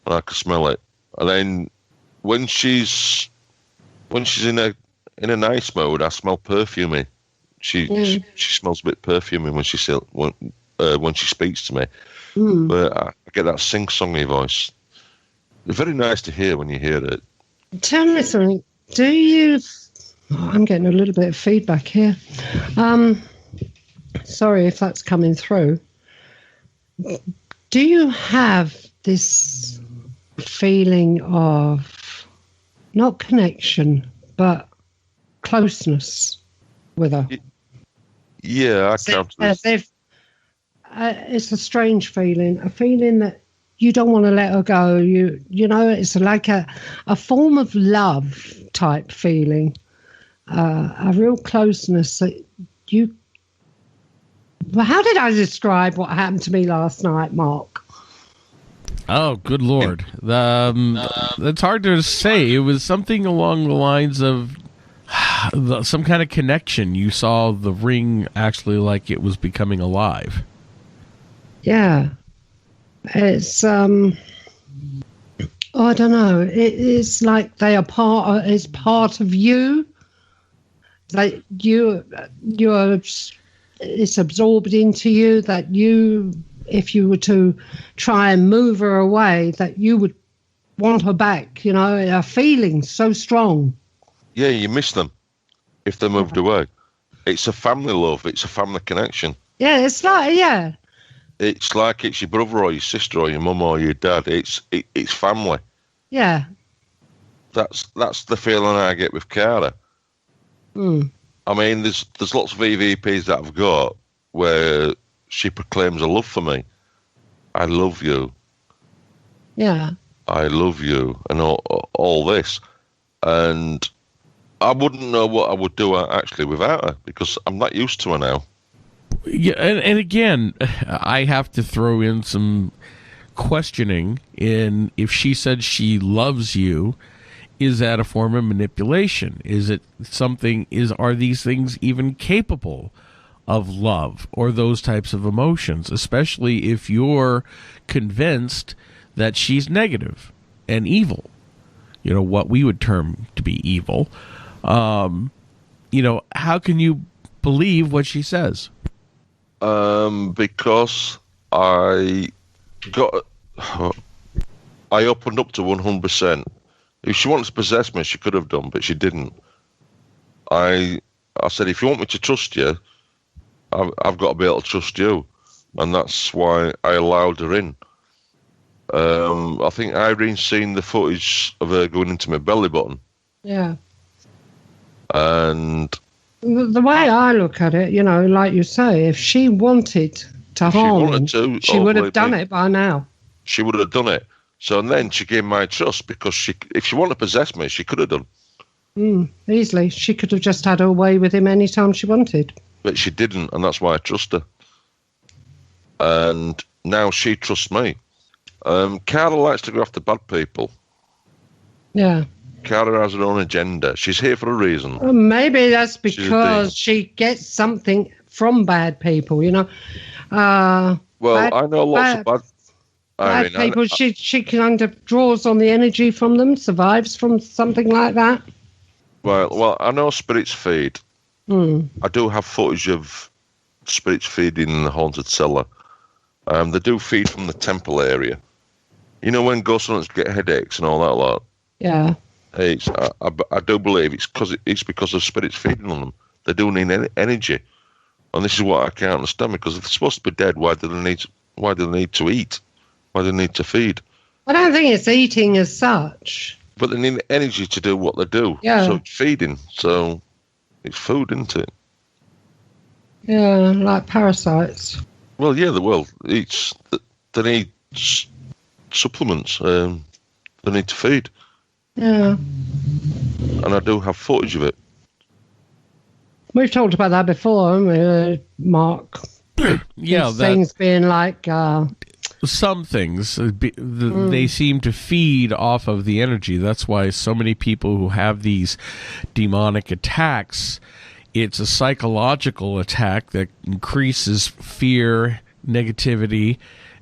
D: I can smell it. And then when she's in a nice mode, I smell perfumey. She smells a bit perfumey when she speaks to me. But I get that sing-songy voice. It's very nice to hear when you hear it.
B: Tell me something. Do you... I'm getting a little bit of feedback here. Sorry if that's coming through. Do you have this feeling of not connection, but closeness with her?
D: Yeah, I count this.
B: It's a strange feeling, a feeling that you don't want to let her go. You know, it's like a form of love type feeling, a real closeness that you... Well, how did I describe what happened to me last night, Mark?
C: Oh, good Lord. That's hard to say. It was something along the lines of some kind of connection. You saw the ring actually like it was becoming alive.
B: Yeah. It's, I don't know. It's like they are it's part of you. Like you're it's absorbed into you, that you, if you were to try and move her away, that you would want her back, you know, a feeling so strong.
D: Yeah, you miss them if they moved away. It's a family love. It's a family connection.
B: Yeah, it's like, yeah.
D: It's like it's your brother or your sister or your mum or your dad. It's family.
B: Yeah.
D: That's the feeling I get with Cara.
B: Mm.
D: I mean, there's lots of EVPs that I've got where she proclaims a love for me. I love you.
B: Yeah.
D: I love you, and all this. And I wouldn't know what I would do actually without her, because I'm not used to her now.
C: Yeah, and again, I have to throw in some questioning in if she said she loves you. Is that a form of manipulation? Is it something? Are these things even capable of love or those types of emotions? Especially if you're convinced that she's negative and evil. You know, what we would term to be evil. You know, how can you believe what she says?
D: Because I opened up to 100%. If she wanted to possess me, she could have done, but she didn't. I said, if you want me to trust you, I've got to be able to trust you, and that's why I allowed her in. I think Irene's seen the footage of her going into my belly button.
B: Yeah.
D: And
B: the way I look at it, you know, like you say, if she wanted to harm him, she would have done it by now.
D: She would have done it. So then she gave my trust, because if she wanted to possess me, she could have done.
B: Easily. She could have just had her way with him any time she wanted.
D: But she didn't, and that's why I trust her. And now she trusts me. Cara likes to go after bad people.
B: Yeah.
D: Cara has her own agenda. She's here for a reason.
B: Well, maybe that's because she gets something from bad people, you know.
D: I know lots of
B: bad people. She kind of draws on the energy from them, survives from something like that.
D: Well, I know spirits feed. I do have footage of spirits feeding in the haunted cellar. They do feed from the temple area. You know, when ghost hunters get headaches and all that lot.
B: Yeah.
D: I do believe it's because of spirits feeding on them. They do need energy, and this is what I can't understand. Because if they're supposed to be dead, why do they need to eat? Why do they need to feed?
B: I don't think it's eating as such.
D: But they need energy to do what they do.
B: Yeah.
D: So it's feeding. So it's food, isn't it?
B: Yeah, like parasites.
D: Well, yeah, they need supplements. They need to feed.
B: Yeah.
D: And I do have footage of it.
B: We've talked about that before, haven't we, Mark?
C: Yeah.
B: Things being like...
C: some things, they seem to feed off of the energy. That's why so many people who have these demonic attacks, it's a psychological attack that increases fear, negativity,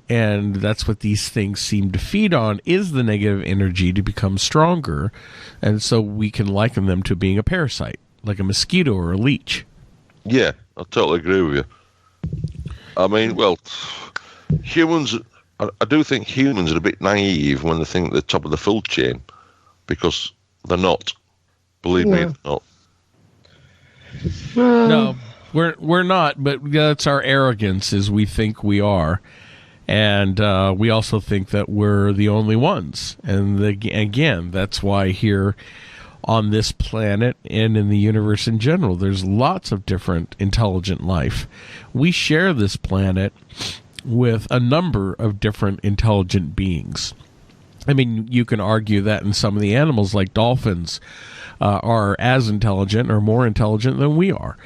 C: and that's what these things seem to feed on, is the negative energy to become stronger. And so we can liken them to being a parasite, like a mosquito or a leech.
D: Yeah, I totally agree with you. I mean, well, humans, I do think humans are a bit naive when they think they're top of the food chain, because they're not. Believe me, they're not.
C: No, we're not, but that's our arrogance, is we think we are. And we also think that we're the only ones. And again, that's why here on this planet and in the universe in general, there's lots of different intelligent life. We share this planet with a number of different intelligent beings. I mean, you can argue that in some of the animals, like dolphins, are as intelligent or more intelligent than we are.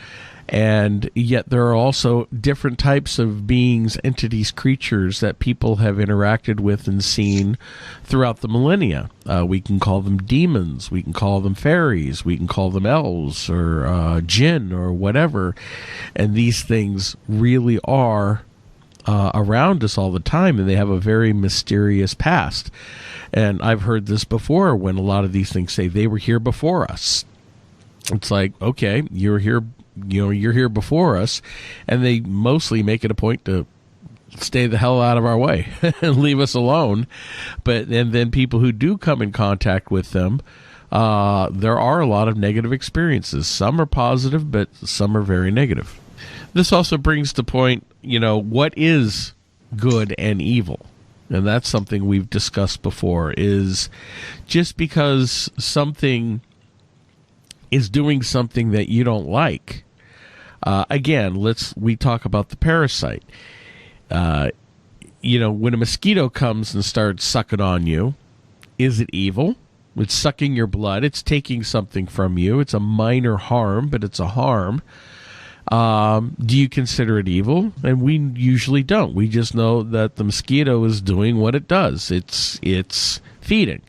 C: And yet there are also different types of beings, entities, creatures that people have interacted with and seen throughout the millennia. We can call them demons, we can call them fairies, we can call them elves or jinn or whatever. And these things really are around us all the time, and they have a very mysterious past. And I've heard this before when a lot of these things say they were here before us. It's like, okay, you were here you're here before us, and they mostly make it a point to stay the hell out of our way and leave us alone. And then people who do come in contact with them, there are a lot of negative experiences. Some are positive, but some are very negative. This also brings to point, what is good and evil? And that's something we've discussed before, is just because something is doing something that you don't like. Again, we talk about the parasite. When a mosquito comes and starts sucking on you, is it evil? It's sucking your blood. It's taking something from you. It's a minor harm, but it's a harm. Do you consider it evil? And we usually don't. We just know that the mosquito is doing what it does. It's feeding.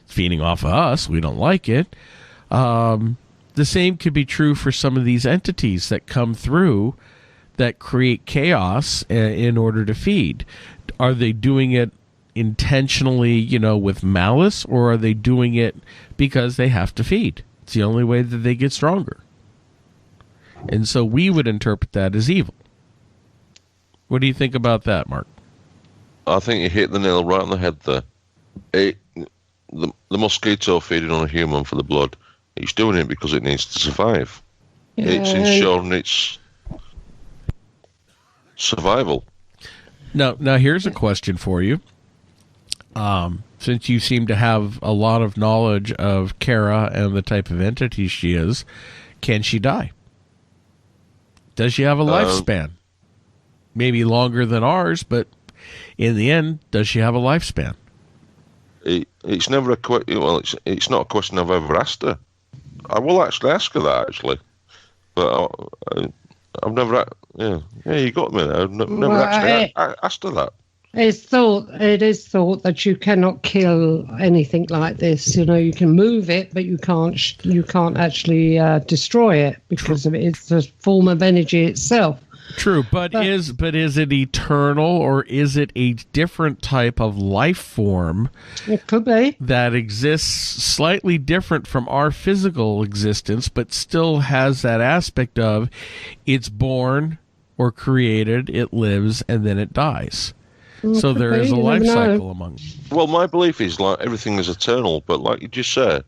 C: It's feeding off of us. We don't like it. The same could be true for some of these entities that come through that create chaos in order to feed. Are they doing it intentionally, with malice, or are they doing it because they have to feed? It's the only way that they get stronger. And so we would interpret that as evil. What do you think about that, Mark?
D: I think you hit the nail right on the head there. The mosquito feeding on a human for the blood, it's doing it because it needs to survive. Yeah. It's ensuring its survival.
C: Now here's a question for you. Since you seem to have a lot of knowledge of Kara and the type of entity she is, can she die? Does she have a lifespan? Maybe longer than ours, but in the end, does she have a lifespan?
D: It's never a question. Well, it's not a question I've ever asked her. I will actually ask her that, actually, but I've never. Yeah, you got me there. I've never actually asked her that.
B: It is thought that you cannot kill anything like this. You can move it, but you can't actually destroy it because it's a form of energy itself.
C: True, but is it eternal, or is it a different type of life form?
B: It could be
C: that exists slightly different from our physical existence, but still has that aspect of it's born or created, it lives, and then it dies. So there is a life cycle among them.
D: Well, my belief is like everything is eternal, but like you just said,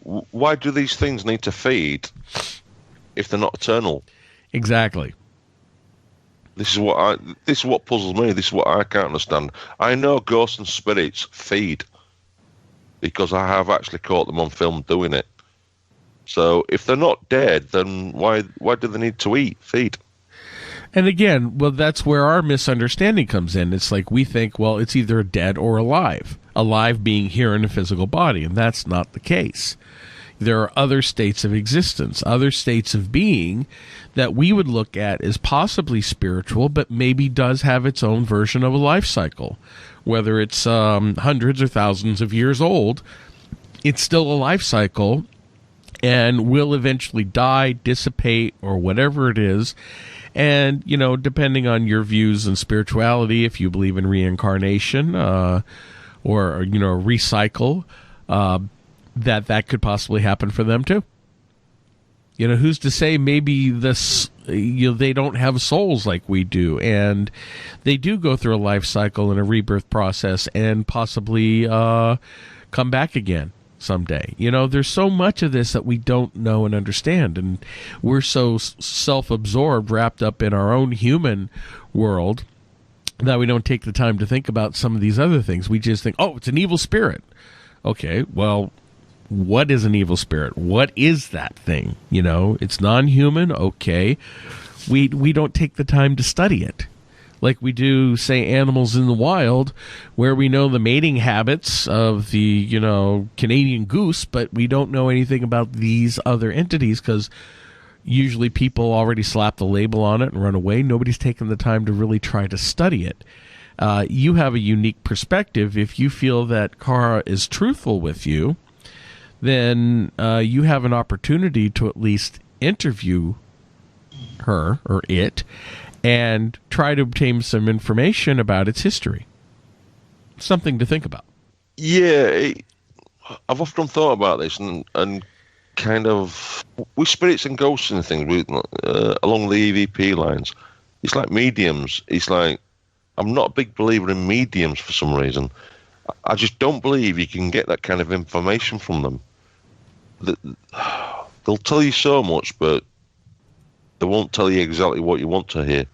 D: why do these things need to feed if they're not eternal?
C: Exactly.
D: This is what puzzles me. This is what I can't understand. I know ghosts and spirits feed because I have actually caught them on film doing it. So if they're not dead, then why do they need to feed?
C: And again, well, that's where our misunderstanding comes in. It's like we think, well, it's either dead or alive. Alive being here in a physical body, and that's not the case. There are other states of existence, other states of being that we would look at as possibly spiritual, but maybe does have its own version of a life cycle. Whether it's hundreds or thousands of years old, it's still a life cycle and will eventually die, dissipate, or whatever it is. And, depending on your views and spirituality, if you believe in reincarnation or recycle, that could possibly happen for them too. Who's to say maybe they don't have souls like we do, and they do go through a life cycle and a rebirth process and possibly come back again someday. There's so much of this that we don't know and understand, and we're so self-absorbed, wrapped up in our own human world, that we don't take the time to think about some of these other things. We just think, oh, it's an evil spirit. Okay, well, what is an evil spirit? What is that thing? It's non-human. Okay, we don't take the time to study it like we do, say, animals in the wild, where we know the mating habits of the Canadian goose, but we don't know anything about these other entities because usually people already slap the label on it and run away. Nobody's taken the time to really try to study it. You have a unique perspective. If you feel that Kara is truthful with you, then you have an opportunity to at least interview her or it and try to obtain some information about its history. Something to think about.
D: Yeah, I've often thought about this, and kind of with spirits and ghosts and things along the EVP lines. It's like mediums. It's like I'm not a big believer in mediums for some reason. I just don't believe you can get that kind of information from them. They'll tell you so much, but they won't tell you exactly what you want to hear.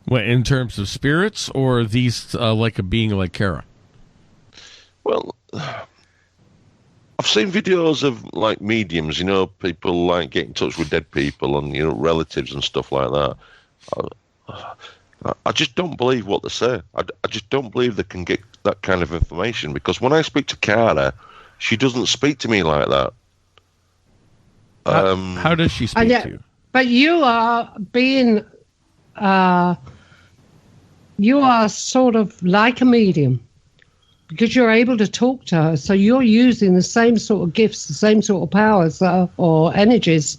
C: What, in terms of spirits, or these like a being like Kara?
D: Well, I've seen videos of like mediums, people like get in touch with dead people and relatives and stuff like that. I just don't believe what they say. I just don't believe they can get that kind of information, because when I speak to Kara, she doesn't speak to me like that.
C: How does she speak to you?
B: But you are being, you are sort of like a medium, because you're able to talk to her. So you're using the same sort of gifts, the same sort of powers or energies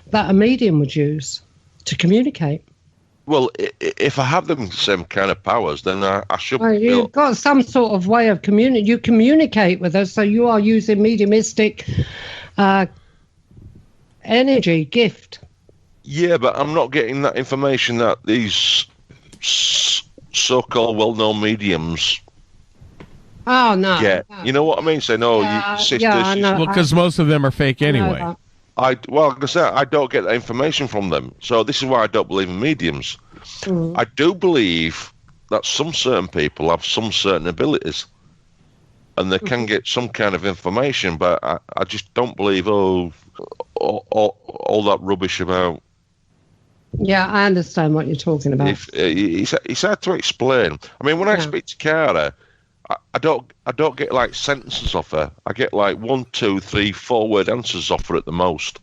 B: that a medium would use to communicate.
D: Well, if I have them same kind of powers, then I should.
B: Well, you've got some sort of way of communicate. You communicate with us, so you are using mediumistic energy gift.
D: Yeah, but I'm not getting that information that these so-called well-known mediums.
B: Oh no!
D: Yeah,
B: no.
D: You know what I mean? Saying, "Oh, your sister."
B: Yeah, I know.
C: Well, because most of them are fake anyway.
D: Like I said, I don't get that information from them. So this is why I don't believe in mediums. I do believe that some certain people have some certain abilities, and they can get some kind of information. But I just don't believe all that rubbish about.
B: Yeah, I understand what you're talking about.
D: It's hard to explain. I mean, when I speak to Kara, I don't get like sentences off her. I get like 1, 2, 3, 4 word answers off her at the most.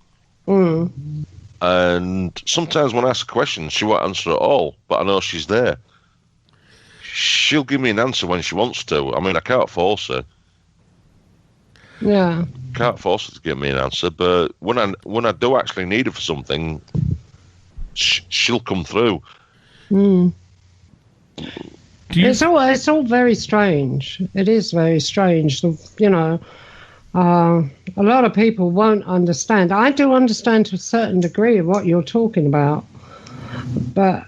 D: And sometimes when I ask a question, she won't answer at all, but I know she's there. She'll give me an answer when she wants to. I mean, I can't force her.
B: Yeah.
D: Can't force her to give me an answer, but when I do actually need her for something, she'll come through.
B: It's all very strange. It is very strange. A lot of people won't understand. I do understand to a certain degree of what you're talking about, but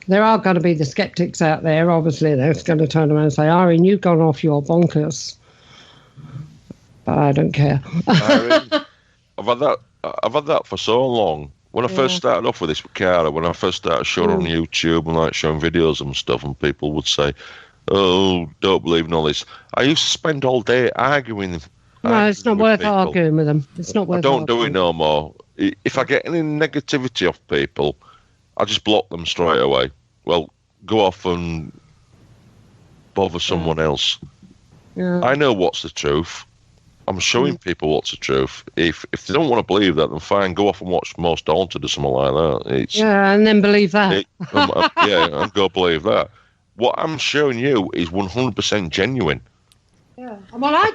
B: there are going to be the skeptics out there. Obviously, they're going to turn around and say, "Irene, you've gone off your bonkers." But I don't care.
D: Irene, I've had that for so long. When I first started off with this with Kara, when I first started showing on YouTube and like showing videos and stuff, and people would say, "Oh, don't believe in all this," I used to spend all day arguing.
B: No, it's not worth arguing with them. It's not worth.
D: I don't do it no more. If I get any negativity off people, I just block them straight away. Well, go off and bother someone else.
B: Yeah.
D: I know what's the truth. I'm showing people what's the truth. If they don't want to believe that, then fine, go off and watch Most Haunted or something like that.
B: And then believe that.
D: And go believe that. What I'm showing you is 100% genuine.
B: Yeah. Well, I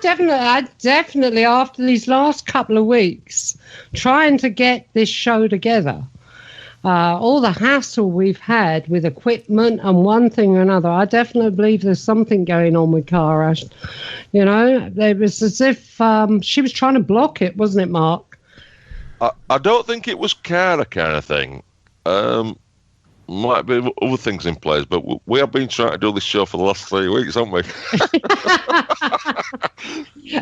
B: definitely, after these last couple of weeks, trying to get this show together, all the hassle we've had with equipment and one thing or another, I definitely believe there's something going on with Kara. It was as if she was trying to block it, wasn't it, Mark?
D: I don't think it was Kara kind of thing. Might be other things in place, but we have been trying to do this show for the last 3 weeks, haven't we?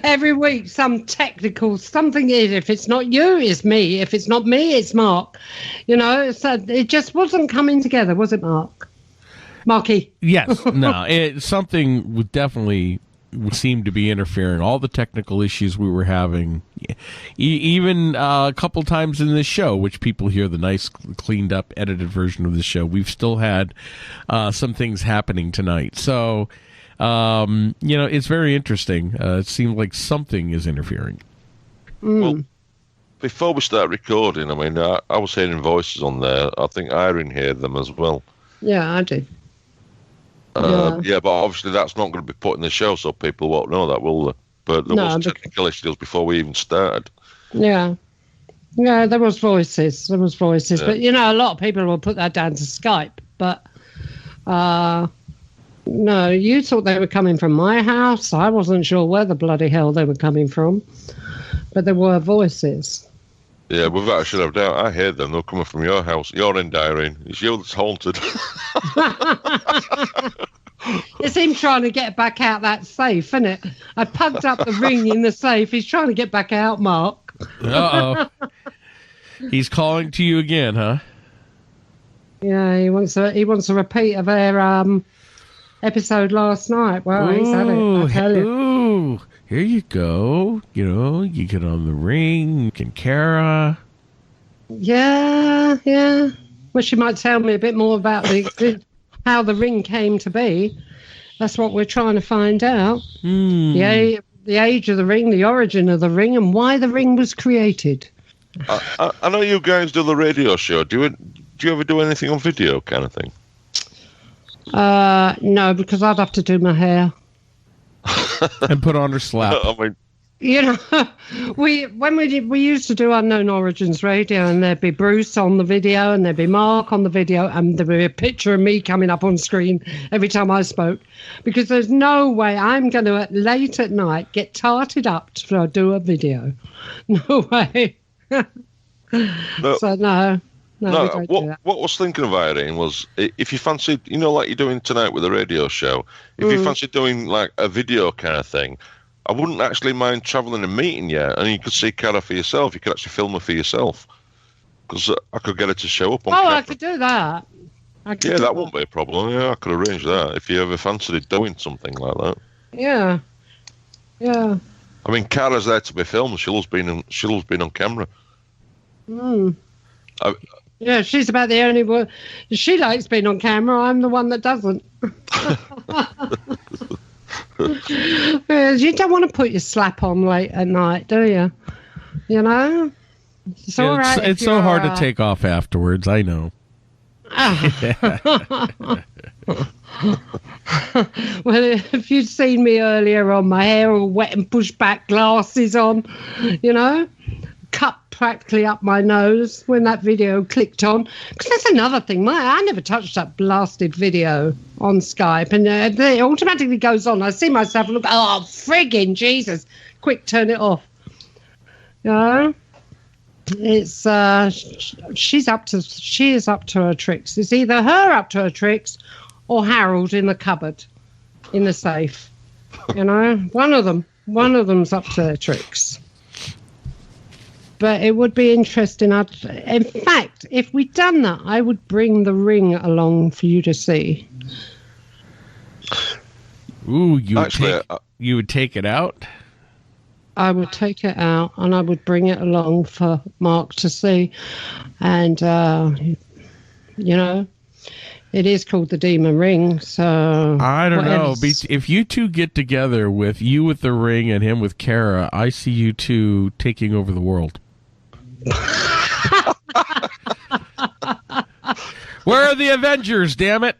B: Every week, some technical something is. If it's not you, it's me. If it's not me, it's Mark. So it just wasn't coming together, was it, Mark? Marky?
C: Yes. No. Something would definitely seemed to be interfering. All the technical issues we were having, even a couple times in this show, which people hear the nice, cleaned up, edited version of the show, we've still had some things happening tonight. So, it's very interesting. It seems like something is interfering.
D: Well, before we start recording, I mean, I was hearing voices on there. I think Irene heard them as well.
B: Yeah, I did.
D: But obviously that's not going to be put in the show, so people won't know that, will they? But there was technical issues before we even started.
B: Yeah, there was voices. But a lot of people will put that down to Skype. But no, you thought they were coming from my house. I wasn't sure where the bloody hell they were coming from. but there were voices.
D: Yeah, without a shadow of doubt, I hear them. They're coming from your house. You're in, Irene. It's you that's haunted.
B: It's him trying to get back out that safe, isn't it? I pugged up the ring in the safe. He's trying to get back out, Mark.
C: Uh-oh. He's calling to you again, huh?
B: Yeah, he wants a repeat of our episode last night. Well, he's had it, I tell you.
C: Ooh, here you go. You know, you get on the ring, and Kara.
B: Yeah. Well, she might tell me a bit more about how the ring came to be. That's what we're trying to find out. The age of the ring, the origin of the ring, and why the ring was created.
D: I know you guys do the radio show. Do you ever do anything on video kind of thing?
B: No, because I'd have to do my hair.
C: And put on her slap.
D: I mean,
B: You know, we used to do Unknown Origins Radio, and there'd be Bruce on the video, and there'd be Mark on the video, and there'd be a picture of me coming up on screen every time I spoke, because there's no way I'm going to late at night get tarted up to do a video. No way.
D: No.
B: So no.
D: No, what I was thinking of, Irene, was if you fancied, you know, like you're doing tonight with the radio show, if you fancied doing like a video kind of thing, I wouldn't actually mind travelling and meeting you, and you could see Cara for yourself. You could actually film her for yourself, because I could get her to show up on camera.
B: I could do that.
D: That wouldn't be a problem. Yeah, I could arrange that if you ever fancied doing something like that.
B: Yeah.
D: I mean, Cara's there to be filmed. She'll have been on camera.
B: Yeah, she's about the only one. She likes being on camera. I'm the one that doesn't. You don't want to put your slap on late at night, do you? You know? It's all right.
C: It's so hard to take off afterwards, I know.
B: Well, if you'd seen me earlier on, my hair all wet and pushed back, glasses on, you know? Cut practically up my nose when that video clicked on, because that's another thing. I never touched that blasted video on Skype, and it automatically goes on. I see myself and look, oh friggin' Jesus, quick, turn it off. You know, it's she is up to her tricks. It's either her up to her tricks or Harold in the cupboard in the safe. You know, one of them's up to their tricks. But it would be interesting. In fact, if we'd done that, I would bring the ring along for you to see.
C: Ooh, you would take it out?
B: I would take it out, and I would bring it along for Mark to see. And, you know, it is called the Demon Ring, so...
C: I don't know. If you two get together, with you with the ring and him with Kara, I see you two taking over the world. Where are the Avengers, damn it?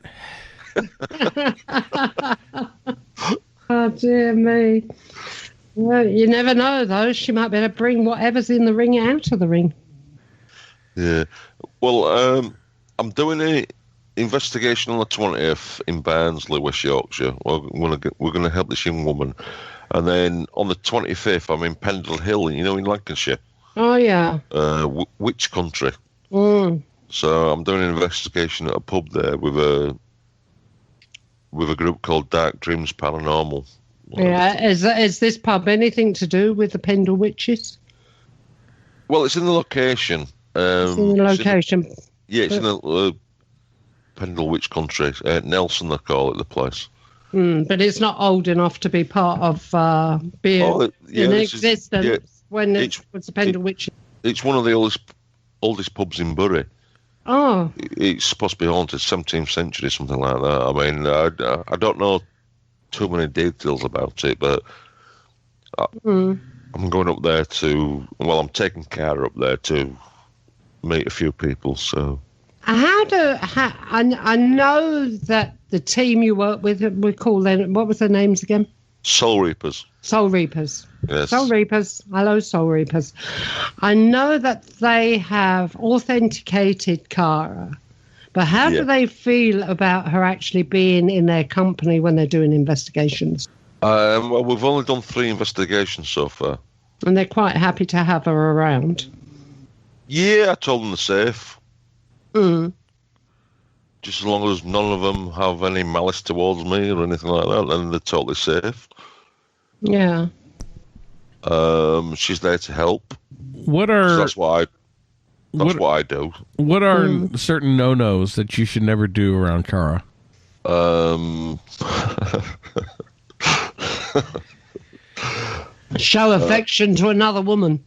B: Oh dear me. Well, you never know though, she might be able to bring whatever's in the ring out of the ring.
D: Yeah, well, I'm doing an investigation on the 20th in Barnsley, West Yorkshire. We're going to help this young woman, and then on the 25th I'm in Pendle Hill, you know, in Lancashire.
B: Oh, yeah.
D: Witch country. So I'm doing an investigation at a pub there with a group called Dark Dreams Paranormal.
B: Yeah, is this pub anything to do with the Pendle Witches?
D: Well, it's in the location.
B: It's in the location.
D: It's in the Pendle Witch country. Nelson, they call it, the place.
B: But it's not old enough to be part of being in existence. When it was the Pendle Witch.
D: It's one of the oldest pubs in Bury.
B: Oh.
D: It's supposed to be haunted 17th century, something like that. I mean, I don't know too many details about it, but I'm going up there I'm taking Cara up there to meet a few people, so... I know that the team you work with, we call them, what was their names again? Soul Reapers.
B: Soul Reapers.
D: Yes.
B: Soul Reapers. Hello, Soul Reapers. I know that they have authenticated Cara, but how do they feel about her actually being in their company when they're doing investigations?
D: Well, we've only done 3 investigations so far.
B: And they're quite happy to have her around.
D: Yeah, I told them they're safe.
B: Mm.
D: Just as long as none of them have any malice towards me or anything like that, then they're totally safe.
B: Yeah.
D: She's there to help.
C: What are...
D: That's what I do.
C: What are certain no-nos that you should never do around Kara?
B: Show affection to another woman.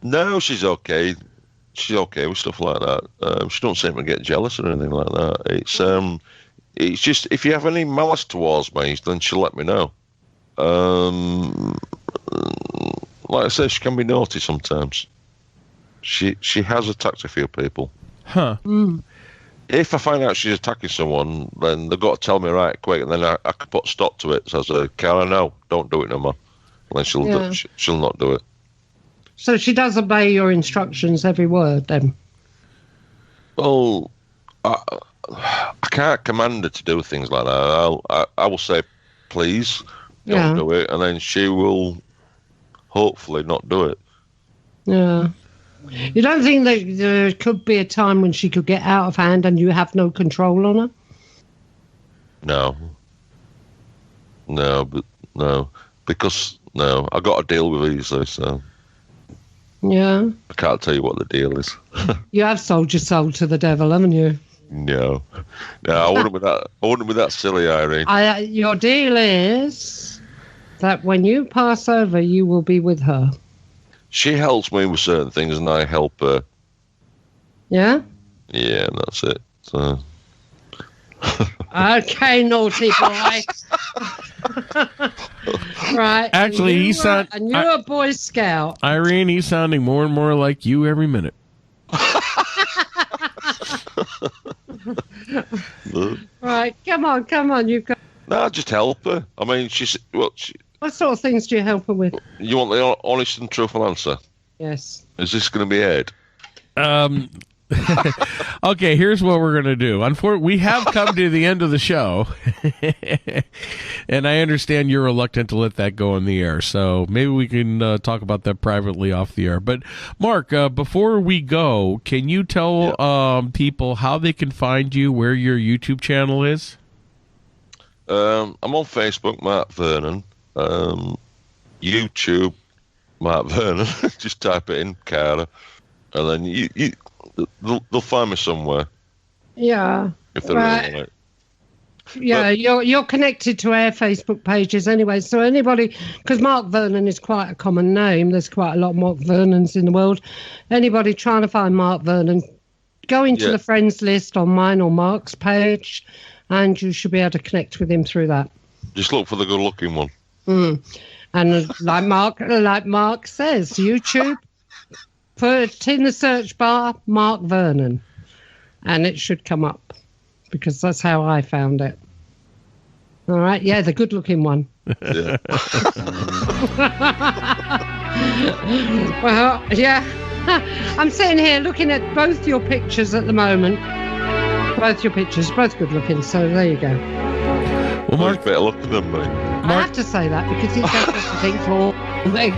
D: No, she's okay. She's okay with stuff like that. She don't seem to get jealous or anything like that. It's just, if you have any malice towards me, then she'll let me know. Like I said, she can be naughty sometimes. She has attacked a few people.
C: Huh.
B: Mm.
D: If I find out she's attacking someone, then they've got to tell me right quick, and then I can put a stop to it. So I say, Cara, no, don't do it no more. And then she'll not do it.
B: So she does obey your instructions, every word, then?
D: Well, I can't command her to do things like that. I will say, please, don't do it, and then she will hopefully not do it.
B: Yeah. You don't think that there could be a time when she could get out of hand and you have no control on her?
D: No. Because, I got to deal with it easily, so...
B: Yeah.
D: I can't tell you what the deal is.
B: You have sold your soul to the devil, haven't you?
D: No, I wouldn't be that. I wouldn't be that silly, Irene.
B: Your deal is that when you pass over, you will be with her.
D: She helps me with certain things, and I help her.
B: Yeah.
D: Yeah, that's it. So.
B: Okay, naughty boy. Right.
C: Actually,
B: and you're a Boy Scout.
C: Irene, he's sounding more and more like you every minute.
B: Right, come on, you've got...
D: No, just help her. I mean,
B: What sort of things do you help her with?
D: You want the honest and truthful answer?
B: Yes.
D: Is this going to be aired?
C: Okay, here's what we're going to do. Unfortunately, we have come to the end of the show, and I understand you're reluctant to let that go on the air, so maybe we can talk about that privately off the air. But, Mark, before we go, can you tell people how they can find you, where your YouTube channel is?
D: I'm on Facebook, Mark Vernon. YouTube, Mark Vernon. Just type it in, Cara, and then they'll find me somewhere.
B: Yeah.
D: If they really want it.
B: Yeah, you're connected to our Facebook pages anyway. So anybody, because Mark Vernon is quite a common name. There's quite a lot of Mark Vernons in the world. Anybody trying to find Mark Vernon, go into the friends list on mine or Mark's page, and you should be able to connect with him through that.
D: Just look for the good-looking one.
B: And like Mark says, YouTube. Put in the search bar, Mark Vernon, and it should come up, because that's how I found it. All right, yeah, the good-looking one.
D: Yeah.
B: Well, yeah, I'm sitting here looking at both your pictures at the moment. Both your pictures, both good-looking, so there you go.
C: Well, Mark,
D: better looking than me.
B: I have to say that, because he's got to think for me.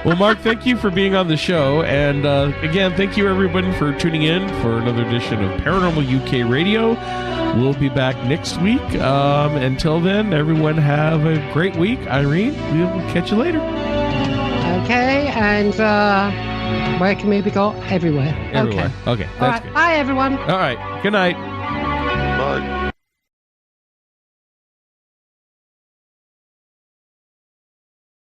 C: Well, Mark, thank you for being on the show. And again, thank you, everyone, for tuning in for another edition of Paranormal UK Radio. We'll be back next week. Until then, everyone have a great week. Irene, we'll catch you later.
B: Okay, and where can we be got? Everywhere.
C: Everywhere. Okay,
B: All right.
C: good.
B: Bye, everyone.
C: All right. Good night.
D: Bye.